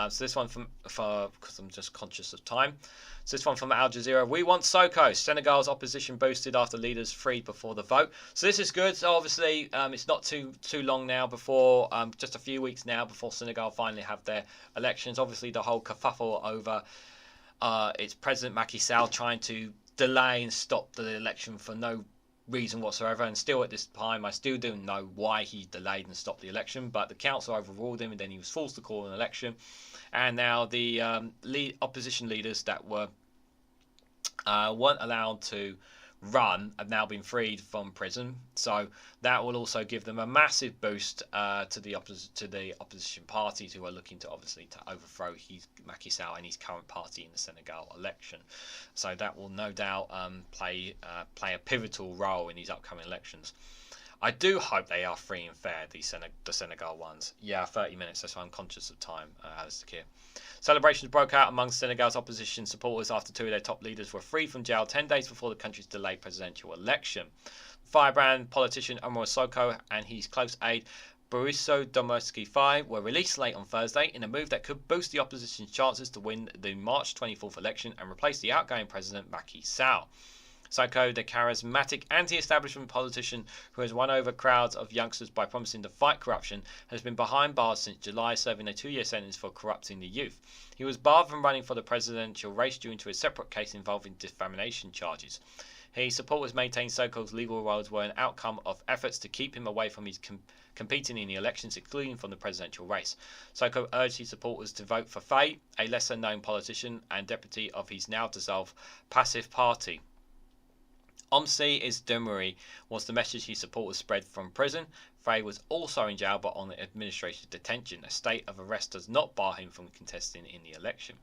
So this one because I'm just conscious of time. So this one from Al Jazeera. We want Sonko. Senegal's opposition boosted after leaders freed before the vote. So this is good. So obviously, it's not too long now before, just a few weeks now before Senegal finally have their elections. Obviously, the whole kerfuffle over its President Macky Sall trying to delay and stop the election for no reason whatsoever, and still at this time I still don't know why he delayed and stopped the election, but the council overruled him and then he was forced to call an election, and now the opposition leaders that weren't allowed to run have now been freed from prison, so that will also give them a massive boost to the opposition parties who are looking to obviously to overthrow Macky Sall and his current party in the Senegal election. So that will no doubt play a pivotal role in these upcoming elections. I do hope they are free and fair, the Senegal ones. Yeah, 30 minutes, that's why I'm conscious of time, Alistair. Celebrations broke out among Senegal's opposition supporters after two of their top leaders were freed from jail 10 days before the country's delayed presidential election. Firebrand politician Omar Sonko and his close aide Boriso Domoski Faye were released late on Thursday in a move that could boost the opposition's chances to win the March 24th election and replace the outgoing president Macky Sall. Sonko, the charismatic anti-establishment politician who has won over crowds of youngsters by promising to fight corruption, has been behind bars since July, serving a 2-year sentence for corrupting the youth. He was barred from running for the presidential race due to a separate case involving defamation charges. His supporters maintain Sonko's legal roles were an outcome of efforts to keep him away from his competing in the elections, including from the presidential race. Sonko urged his supporters to vote for Faye, a lesser-known politician and deputy of his now-dissolved Passif Party. Omsi is Demery was the message his supporters spread from prison. Faye was also in jail but on administrative detention. A state of arrest does not bar him from contesting in the election.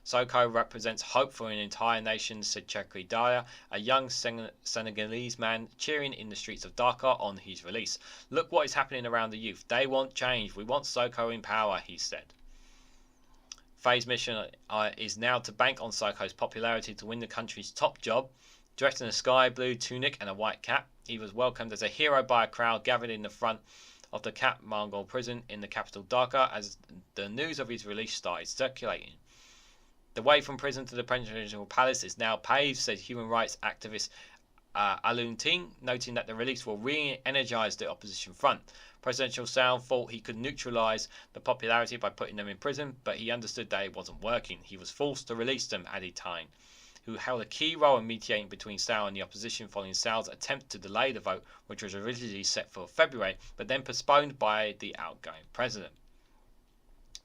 Sonko represents hope for an entire nation, said Chekri Daya, a young Senegalese man cheering in the streets of Dakar on his release. Look what is happening around the youth. They want change. We want Sonko in power, he said. Faye's mission is now to bank on Sonko's popularity to win the country's top job. Dressed in a sky blue tunic and a white cap, he was welcomed as a hero by a crowd gathered in the front of the Cap Mongol prison in the capital Dhaka as the news of his release started circulating. The way from prison to the presidential palace is now paved, said human rights activist Alun Ting, noting that the release will re-energise the opposition front. Presidential Sall thought he could neutralise the popularity by putting them in prison, but he understood that it wasn't working. He was forced to release them, added Ting, who held a key role in mediating between Sall and the opposition following Sall's attempt to delay the vote, which was originally set for February, but then postponed by the outgoing president.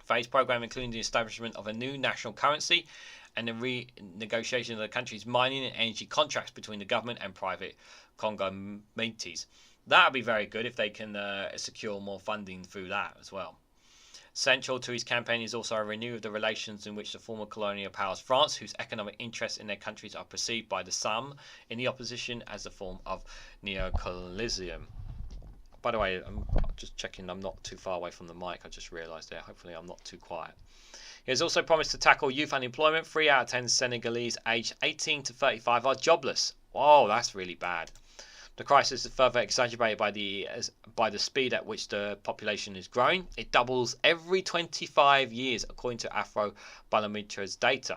Faye's programme including the establishment of a new national currency and the renegotiation of the country's mining and energy contracts between the government and private conglomerates. That would be very good if they can secure more funding through that as well. Central to his campaign is also a renewal of the relations in which the former colonial powers France, whose economic interests in their countries are perceived by the some in the opposition as a form of neocolonialism. By the way, I'm just checking I'm not too far away from the mic, I just realised there. Hopefully I'm not too quiet. He has also promised to tackle youth unemployment. 3 out of 10 Senegalese aged 18 to 35 are jobless. Whoa, that's really bad. The crisis is further exacerbated by the speed at which the population is growing. It doubles every 25 years, according to Afrobarometer's data.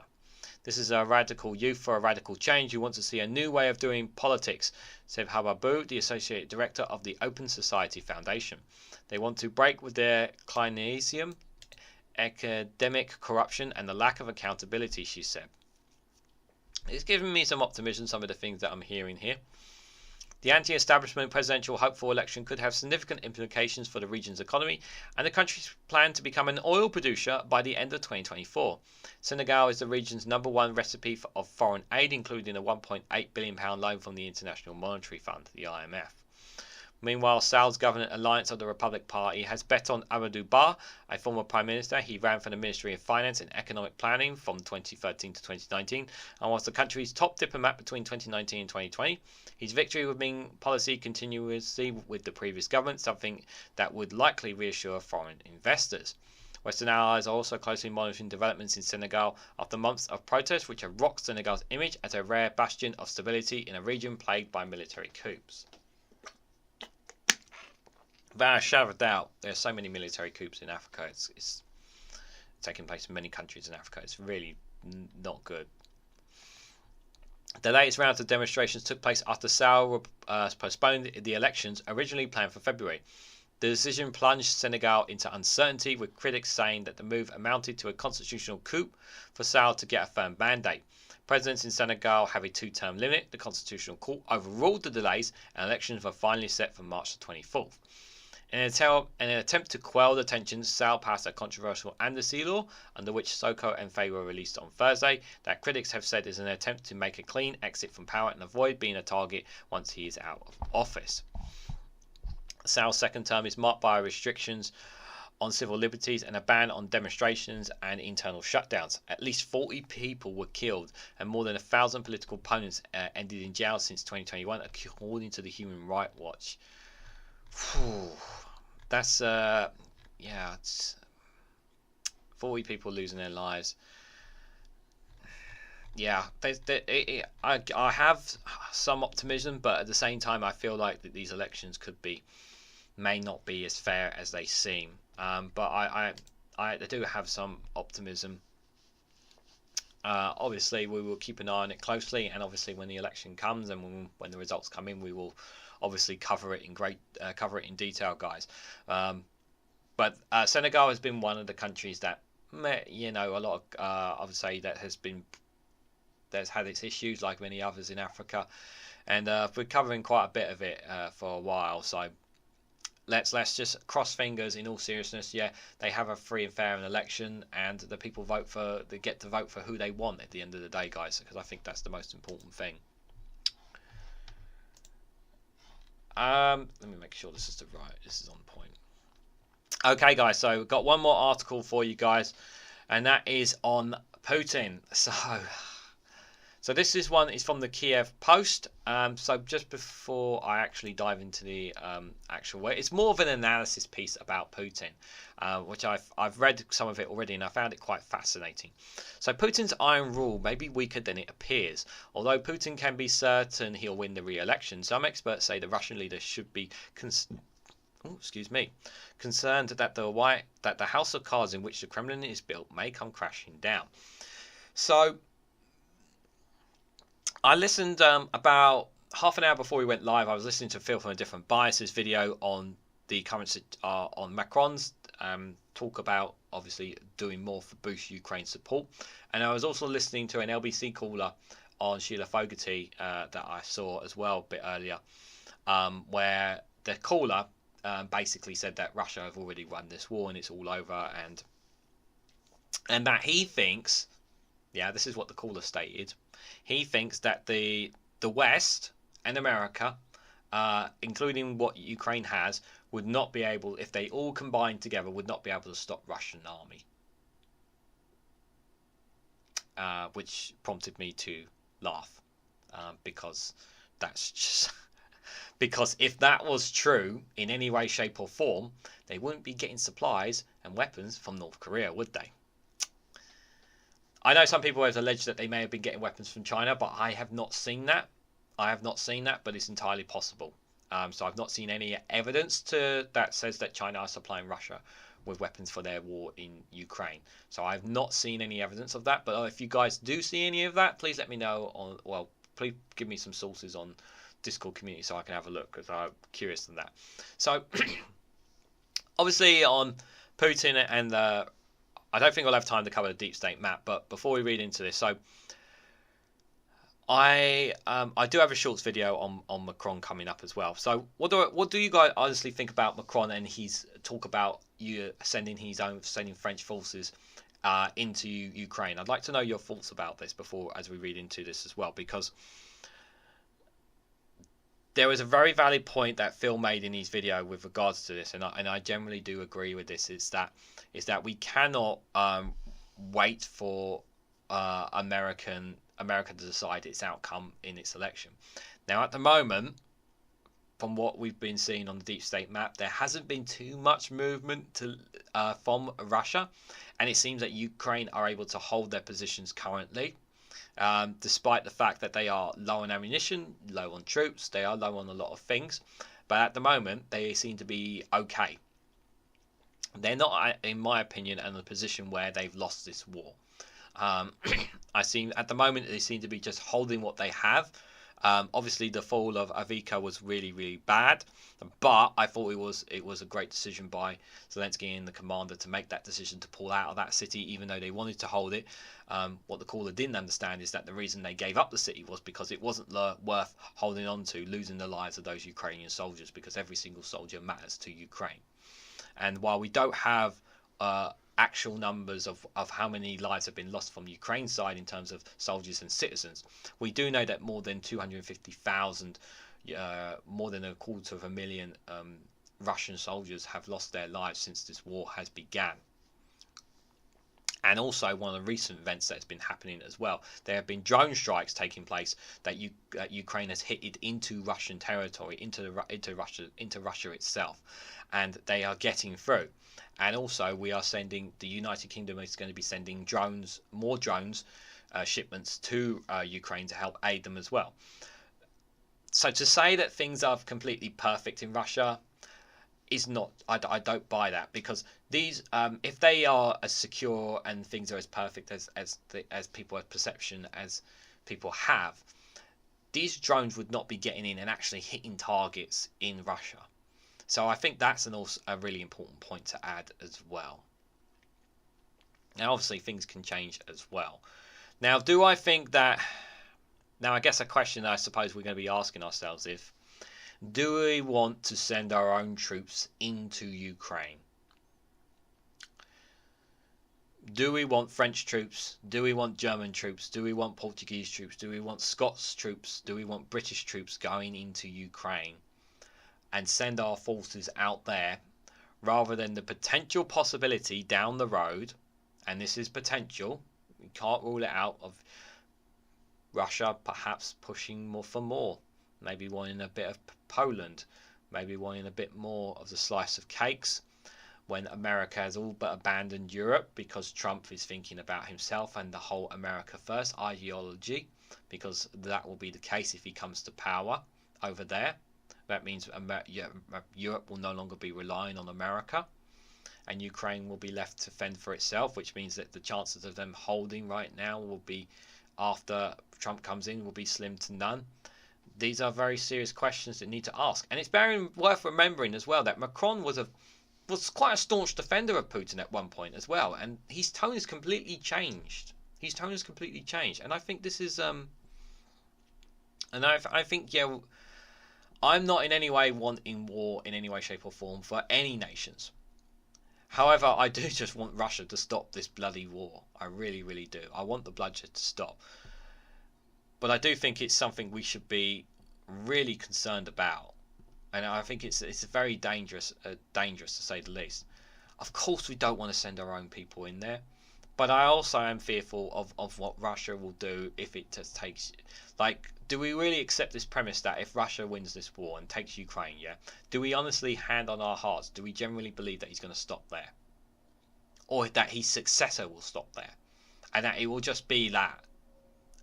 This is a radical youth for a radical change who want to see a new way of doing politics, said Hababu, the Associate Director of the Open Society Foundation. They want to break with their clientelism, academic corruption, and the lack of accountability, she said. It's given me some optimism, some of the things that I'm hearing here. The anti-establishment presidential hopeful election could have significant implications for the region's economy and the country's plan to become an oil producer by the end of 2024. Senegal is the region's #1 recipe of foreign aid, including a £1.8 billion loan from the International Monetary Fund, the IMF. Meanwhile, Sall's government alliance of the Republic Party has bet on Amadou Ba, a former Prime Minister. He ran for the Ministry of Finance and Economic Planning from 2013 to 2019 and was the country's top diplomat between 2019 and 2020. His victory would mean policy continuity with the previous government, something that would likely reassure foreign investors. Western allies are also closely monitoring developments in Senegal after months of protests which have rocked Senegal's image as a rare bastion of stability in a region plagued by military coups. Without a shadow of doubt, there are so many military coups in Africa. It's taking place in many countries in Africa. It's really not good. The latest round of demonstrations took place after Sahel postponed the elections originally planned for February. The decision plunged Senegal into uncertainty, with critics saying that the move amounted to a constitutional coup for Sahel to get a firm mandate. Presidents in Senegal have a 2-term limit. The Constitutional Court overruled the delays, and elections were finally set for March the 24th. In an attempt to quell the tensions, Sahel passed a controversial amnesty law, under which Sonko and Faye were released on Thursday, that critics have said is an attempt to make a clean exit from power and avoid being a target once he is out of office. Sahel's second term is marked by restrictions on civil liberties and a ban on demonstrations and internal shutdowns. At least 40 people were killed and more than 1,000 political opponents ended in jail since 2021, according to the Human Rights Watch. That's it's 40 people losing their lives. Yeah, I have some optimism, but at the same time, I feel like that these elections may not be as fair as they seem. But I do have some optimism. Obviously, we will keep an eye on it closely, and obviously, when the election comes and when the results come in, we will obviously cover it in detail, guys. But Senegal has been one of the countries that, a lot of I would say that that's had its issues, like many others in Africa, and we're covering quite a bit of it for a while. So let's just cross fingers. In all seriousness, they have a free and fair election, and the people get to vote for who they want at the end of the day, guys, because I think that's the most important thing. Let me make sure this is on point. Okay, guys, so we've got one more article for you guys, and that is on Putin. So this is from the Kiev Post. So just before I actually dive into the actual way, it's more of an analysis piece about Putin, which I've read some of it already, and I found it quite fascinating. So Putin's iron rule may be weaker than it appears. Although Putin can be certain he'll win the re-election, some experts say the Russian leader should be concerned that the house of cards in which the Kremlin is built may come crashing down. So I listened about half an hour before we went live. I was listening to Phil from a Different Biases video on the current on Macron's talk about obviously doing more for boost Ukraine support, and I was also listening to an LBC caller on Sheila Fogarty that I saw as well a bit earlier, where the caller basically said that Russia have already won this war and it's all over, and that he thinks, this is what the caller stated. He thinks that the West and America, including what Ukraine has, would not be able, if they all combined together, would not be able to stop Russian army. Which prompted me to laugh, because that's just because if that was true in any way, shape, or form, they wouldn't be getting supplies and weapons from North Korea, would they? I know some people have alleged that they may have been getting weapons from China, but I have not seen that. But it's entirely possible. So I've not seen any evidence that says that China are supplying Russia with weapons for their war in Ukraine. So I've not seen any evidence of that. But if you guys do see any of that, please let me know. Please give me some sources on Discord community so I can have a look, because I'm curious on that. So obviously on Putin and I don't think I'll have time to cover the deep state map, but before we read into this, so I do have a shorts video on Macron coming up as well. So what do you guys honestly think about Macron and his talk about sending French forces into Ukraine? I'd like to know your thoughts about this as we read into this as well, because there was a very valid point that Phil made in his video with regards to this, and I generally do agree with this. Is that we cannot wait for America to decide its outcome in its election. Now, at the moment, from what we've been seeing on the deep state map, there hasn't been too much movement from Russia, and it seems that Ukraine are able to hold their positions currently. Despite the fact that they are low on ammunition, low on troops, they are low on a lot of things, but at the moment they seem to be okay. they're not, in my opinion, in a position where they've lost this war. At the moment they seem to be just holding what they have. Obviously, the fall of Avika was really, really bad, but I thought it was a great decision by Zelensky and the commander to make that decision to pull out of that city, even though they wanted to hold it. What the caller didn't understand is that the reason they gave up the city was because it wasn't worth holding on to, losing the lives of those Ukrainian soldiers, because every single soldier matters to Ukraine. And while we don't have actual numbers of how many lives have been lost from Ukraine's side in terms of soldiers and citizens, we do know that more than 250,000, more than 250,000 Russian soldiers have lost their lives since this war has begun. And also, one of the recent events that's been happening as well, there have been drone strikes taking place that Ukraine has hit into Russian territory, into Russia itself, and they are getting through. And also, the United Kingdom is going to be sending more drones shipments to Ukraine to help aid them as well. So to say that things are completely perfect in Russia is not. I don't buy that, because these, if they are as secure and things are as perfect as people's perception as people have, these drones would not be getting in and actually hitting targets in Russia. So I think that's a really important point to add as well. Now, obviously, things can change as well. Now, do I think that... Now, I guess a question I suppose we're going to be asking ourselves do we want to send our own troops into Ukraine? Do we want French troops? Do we want German troops? Do we want Portuguese troops? Do we want Scots troops? Do we want British troops going into Ukraine and send our forces out there, rather than the potential possibility down the road, and this is potential, we can't rule it out, of Russia perhaps pushing more, maybe wanting a bit of Poland, maybe wanting a bit more of the slice of cakes, when America has all but abandoned Europe because Trump is thinking about himself and the whole America first ideology, because that will be the case if he comes to power over there. That means Europe will no longer be relying on America, and Ukraine will be left to fend for itself, which means that the chances of them holding right now will be, after Trump comes in, will be slim to none. These are very serious questions that need to ask, and it's worth remembering as well that Macron was quite a staunch defender of Putin at one point as well, and his tone has completely changed. And I think this is and I think I'm not in any way wanting war in any way, shape or form for any nations. However, I do just want Russia to stop this bloody war. I really, really do. I want the bloodshed to stop. But I do think it's something we should be really concerned about. And I think it's very dangerous to say the least. Of course, we don't want to send our own people in there. But I also am fearful of what Russia will do if it just takes... do we really accept this premise that if Russia wins this war and takes Ukraine, do we honestly, hand on our hearts, do we generally believe that he's going to stop there? Or that his successor will stop there? And that it will just be that?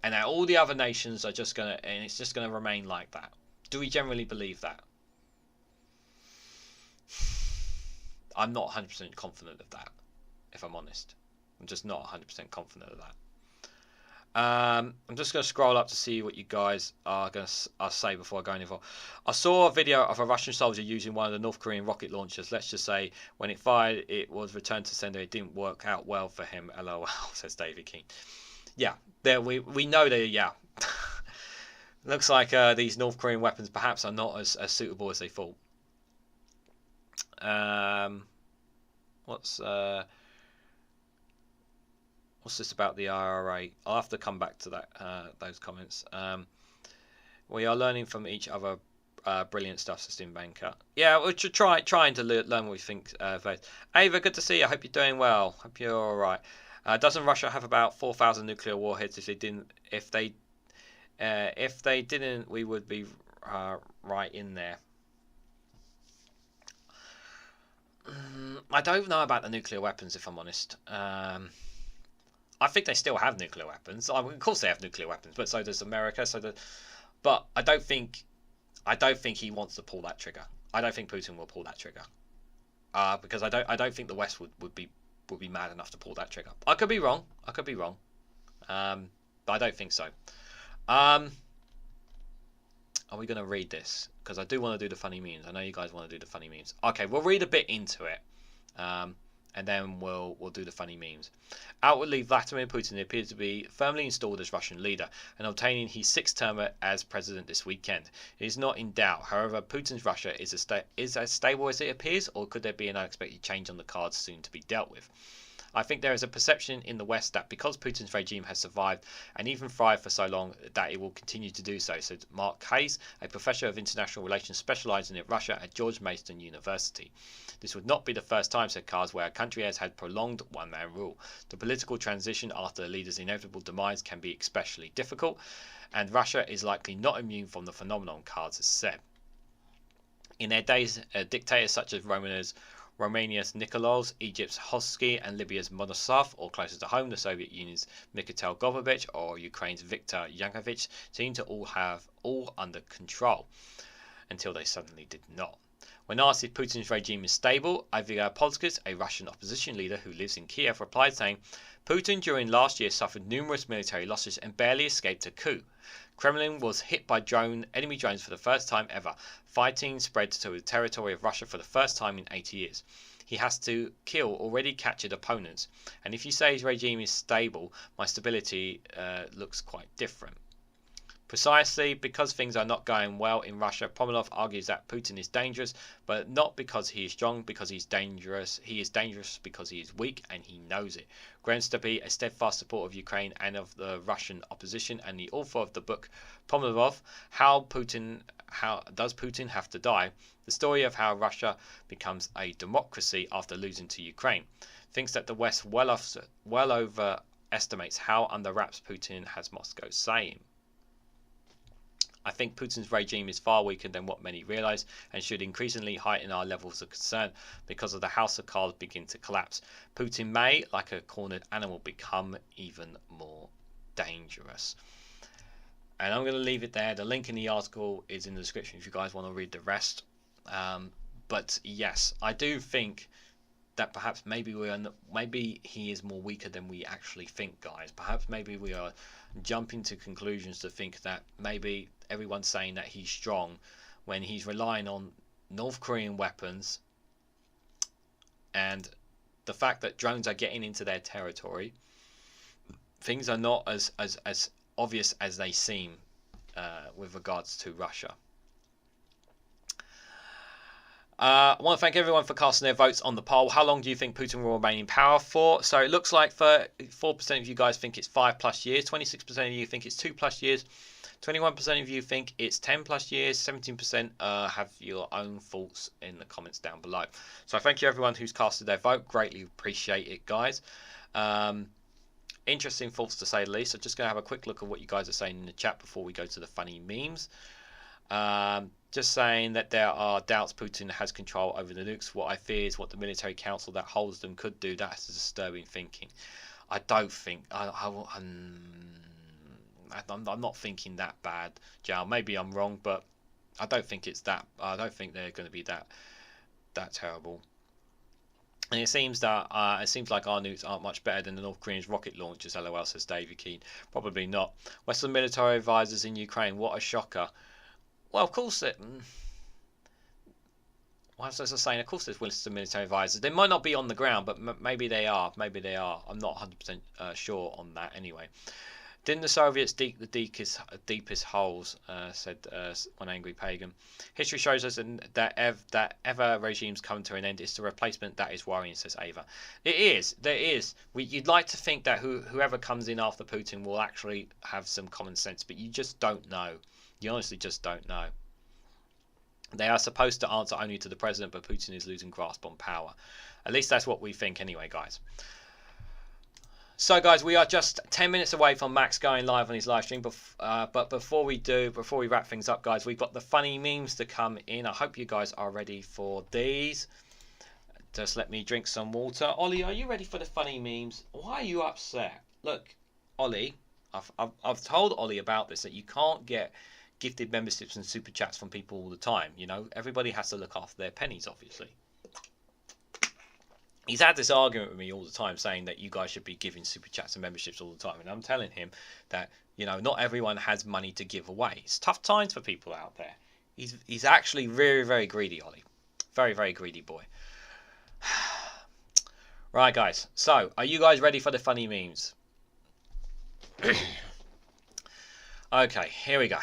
And that all the other nations are just going to... and it's just going to remain like that? Do we generally believe that? I'm not 100% confident of that, if I'm honest. I'm just not 100% confident of that. I'm just going to scroll up to see what you guys are going to say before I go any further. I saw a video of a Russian soldier using one of the North Korean rocket launchers. Let's just say when it fired, it was returned to sender. It didn't work out well for him. LOL, says David King. Yeah, there we know that. Yeah, looks like these North Korean weapons perhaps are not as suitable as they thought. What's this about the IRA? I'll have to come back to that those comments. We are learning from each other. Brilliant stuff, System Banker. Yeah, we're trying to learn what we think. Ava, good to see you. I hope you're doing well. Hope you're all right. Doesn't Russia have about 4,000 nuclear warheads? If they didn't, we would be right in there. I don't know about the nuclear weapons, if I'm honest. I think they still have nuclear weapons. Of course, they have nuclear weapons, but so does America. But I don't think he wants to pull that trigger. I don't think Putin will pull that trigger. because I don't think the West would be mad enough to pull that trigger. I could be wrong. But I don't think so. Are we going to read this? Because I do want to do the funny memes. I know you guys want to do the funny memes. Okay, we'll read a bit into it. And then we'll do the funny memes. Outwardly, Vladimir Putin appears to be firmly installed as Russian leader and obtaining his 6th term as president this weekend. It is not in doubt. However, Putin's Russia is as stable as it appears, or could there be an unexpected change on the cards soon to be dealt with? I think there is a perception in the West that because Putin's regime has survived and even thrived for so long, that it will continue to do so, said Mark Hayes, a professor of international relations specialising in Russia at George Mason University. This would not be the first time, said Kars, where a country has had prolonged one-man rule. The political transition after the leader's inevitable demise can be especially difficult, and Russia is likely not immune from the phenomenon, Kars has said. In their days, dictators such as Romania's Nikolaus, Egypt's Hosky, and Libya's Monosov, or closer to home, the Soviet Union's Mikhail Gorbachev, or Ukraine's Viktor Yanukovych, seemed to have all under control, until they suddenly did not. When asked if Putin's regime is stable, Ivan Polskis, a Russian opposition leader who lives in Kiev, replied saying, Putin during last year suffered numerous military losses and barely escaped a coup. Kremlin was hit by enemy drones for the first time ever. Fighting spread to the territory of Russia for the first time in 80 years. He has to kill already captured opponents. And if you say his regime is stable, my stability looks quite different. Precisely because things are not going well in Russia, Pomerov argues that Putin is dangerous, but not because he is strong, because he's dangerous. He is dangerous because he is weak, and he knows it. Grounds to be a steadfast supporter of Ukraine and of the Russian opposition, and the author of the book, Pomerov, How Does Putin Have to Die? The story of how Russia becomes a democracy after losing to Ukraine, thinks that the West well overestimates how under wraps Putin has Moscow saying. I think Putin's regime is far weaker than what many realise and should increasingly heighten our levels of concern because of the house of cards begin to collapse. Putin may, like a cornered animal, become even more dangerous. And I'm going to leave it there. The link in the article is in the description if you guys want to read the rest. But yes, I do think that perhaps maybe he is more weaker than we actually think, guys. Perhaps maybe we are jumping to conclusions to think that maybe everyone's saying that he's strong when he's relying on North Korean weapons and the fact that drones are getting into their territory. Things are not as obvious as they seem with regards to Russia. I want to thank everyone for casting their votes on the poll. How long do you think Putin will remain in power for? So it looks like 4% of you guys think it's 5+ years, 26% of you think it's 2+ years, 21% of you think it's 10+ years, 17% have your own thoughts in the comments down below. So thank you everyone who's casted their vote. Greatly appreciate it, guys. Interesting thoughts to say the least. I'm just going to have a quick look at what you guys are saying in the chat before we go to the funny memes. Just saying that there are doubts Putin has control over the nukes. What I fear is what the military council that holds them could do. That's disturbing thinking. I don't think I'm not thinking that bad, Jal. Maybe I'm wrong, but I don't think it's that. I don't think they're going to be that terrible. And it seems like our nukes aren't much better than the North Koreans' rocket launchers. LOL, says Davey Keane. Probably not. Western military advisors in Ukraine. What a shocker. Well, of course it. Well, as I was saying, of course there's Western military advisors. They might not be on the ground, but maybe they are. Maybe they are. I'm not 100% sure on that. Anyway, didn't the Soviets dig the deepest holes? Said one angry pagan. History shows us that ever regimes come to an end. It's the replacement that is worrying, says Ava. It is. There is. You'd like to think that whoever comes in after Putin will actually have some common sense, but you just don't know. You honestly just don't know. They are supposed to answer only to the president, but Putin is losing grasp on power. At least that's what we think anyway, guys. So, guys, we are just 10 minutes away from Max going live on his live stream. But before we wrap things up, guys, we've got the funny memes to come in. I hope you guys are ready for these. Just let me drink some water. Ollie, are you ready for the funny memes? Why are you upset? Look, Ollie, I've told Ollie about this, that you can't get gifted memberships and super chats from people all the time. You know, everybody has to look after their pennies, obviously. he's had this argument with me all the time, saying that you guys should be giving super chats and memberships all the time, and I'm telling him that, you know, not everyone has money to give away. It's tough times for people out there. He's actually very, very greedy, Ollie. Very, very greedy boy. Right, guys. So, are you guys ready for the funny memes? Okay, here we go.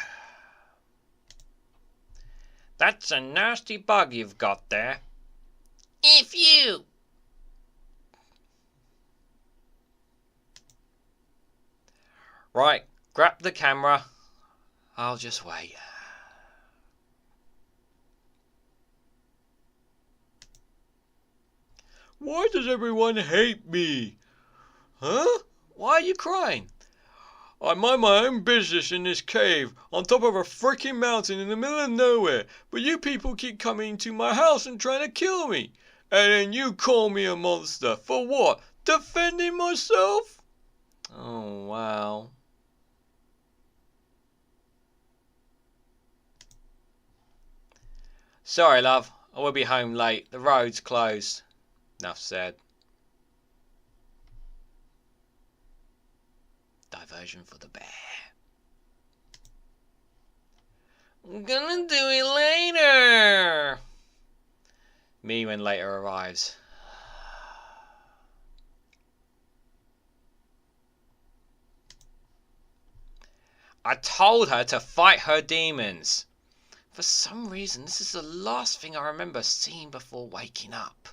That's a nasty bug you've got there. If you. Right, grab the camera. I'll just wait. Why does everyone hate me? Huh? Why are you crying? I mind my own business in this cave, on top of a freaking mountain in the middle of nowhere, but you people keep coming to my house and trying to kill me. And then you call me a monster. For what? Defending myself? Oh, wow. Sorry, love. I will be home late. The road's closed. Enough said. Diversion for the bear. I'm gonna do it later. Me when later arrives. I told her to fight her demons. For some reason, this is the last thing I remember seeing before waking up.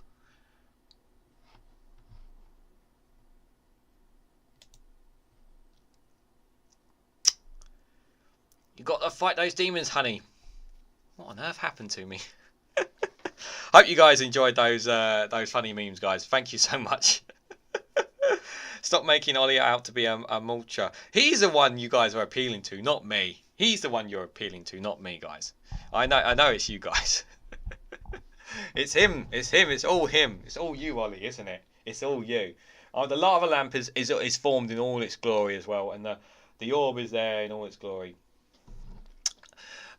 You got to fight those demons, honey. What on earth happened to me? Hope you guys enjoyed those funny memes, guys. Thank you so much. Stop making Ollie out to be a mulcher. He's the one you guys are appealing to, not me. He's the one you're appealing to, not me, guys. I know it's you guys. It's him. It's him. It's all him. It's all you, Ollie, isn't it? It's all you. Oh, the lava lamp is formed in all its glory as well, and the orb is there in all its glory.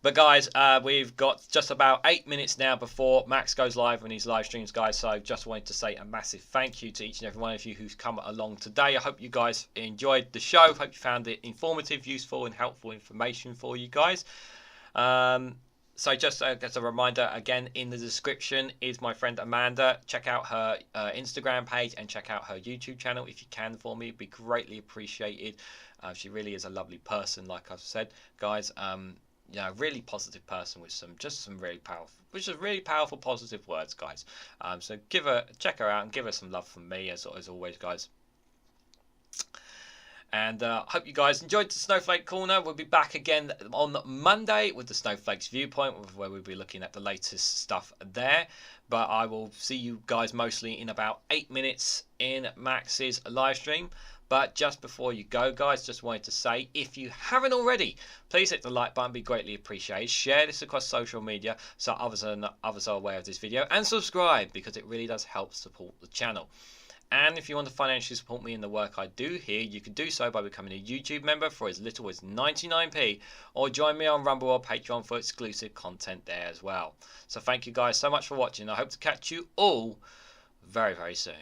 But guys, we've got just about 8 minutes now before Max goes live on his live streams, guys. So just wanted to say a massive thank you to each and every one of you who's come along today. I hope you guys enjoyed the show. Hope you found it informative, useful, and helpful information for you guys. So just as a reminder, again, in the description is my friend Amanda. Check out her Instagram page and check out her YouTube channel if you can for me. It'd be greatly appreciated. She really is a lovely person, like I've said, guys. Yeah, really positive person with some really powerful positive words, guys. So check her out and give her some love from me as always, guys. And hope you guys enjoyed the Snowflake Corner. We'll be back again on Monday with the Snowflakes Viewpoint, where we'll be looking at the latest stuff there. But I will see you guys mostly in about 8 minutes in Max's live stream. But just before you go, guys, just wanted to say, if you haven't already, please hit the like button, be greatly appreciated. Share this across social media so others are aware of this video, and subscribe because it really does help support the channel. And if you want to financially support me in the work I do here, you can do so by becoming a YouTube member for as little as 99p, or join me on Rumble or Patreon for exclusive content there as well. So thank you guys so much for watching. I hope to catch you all very, very soon.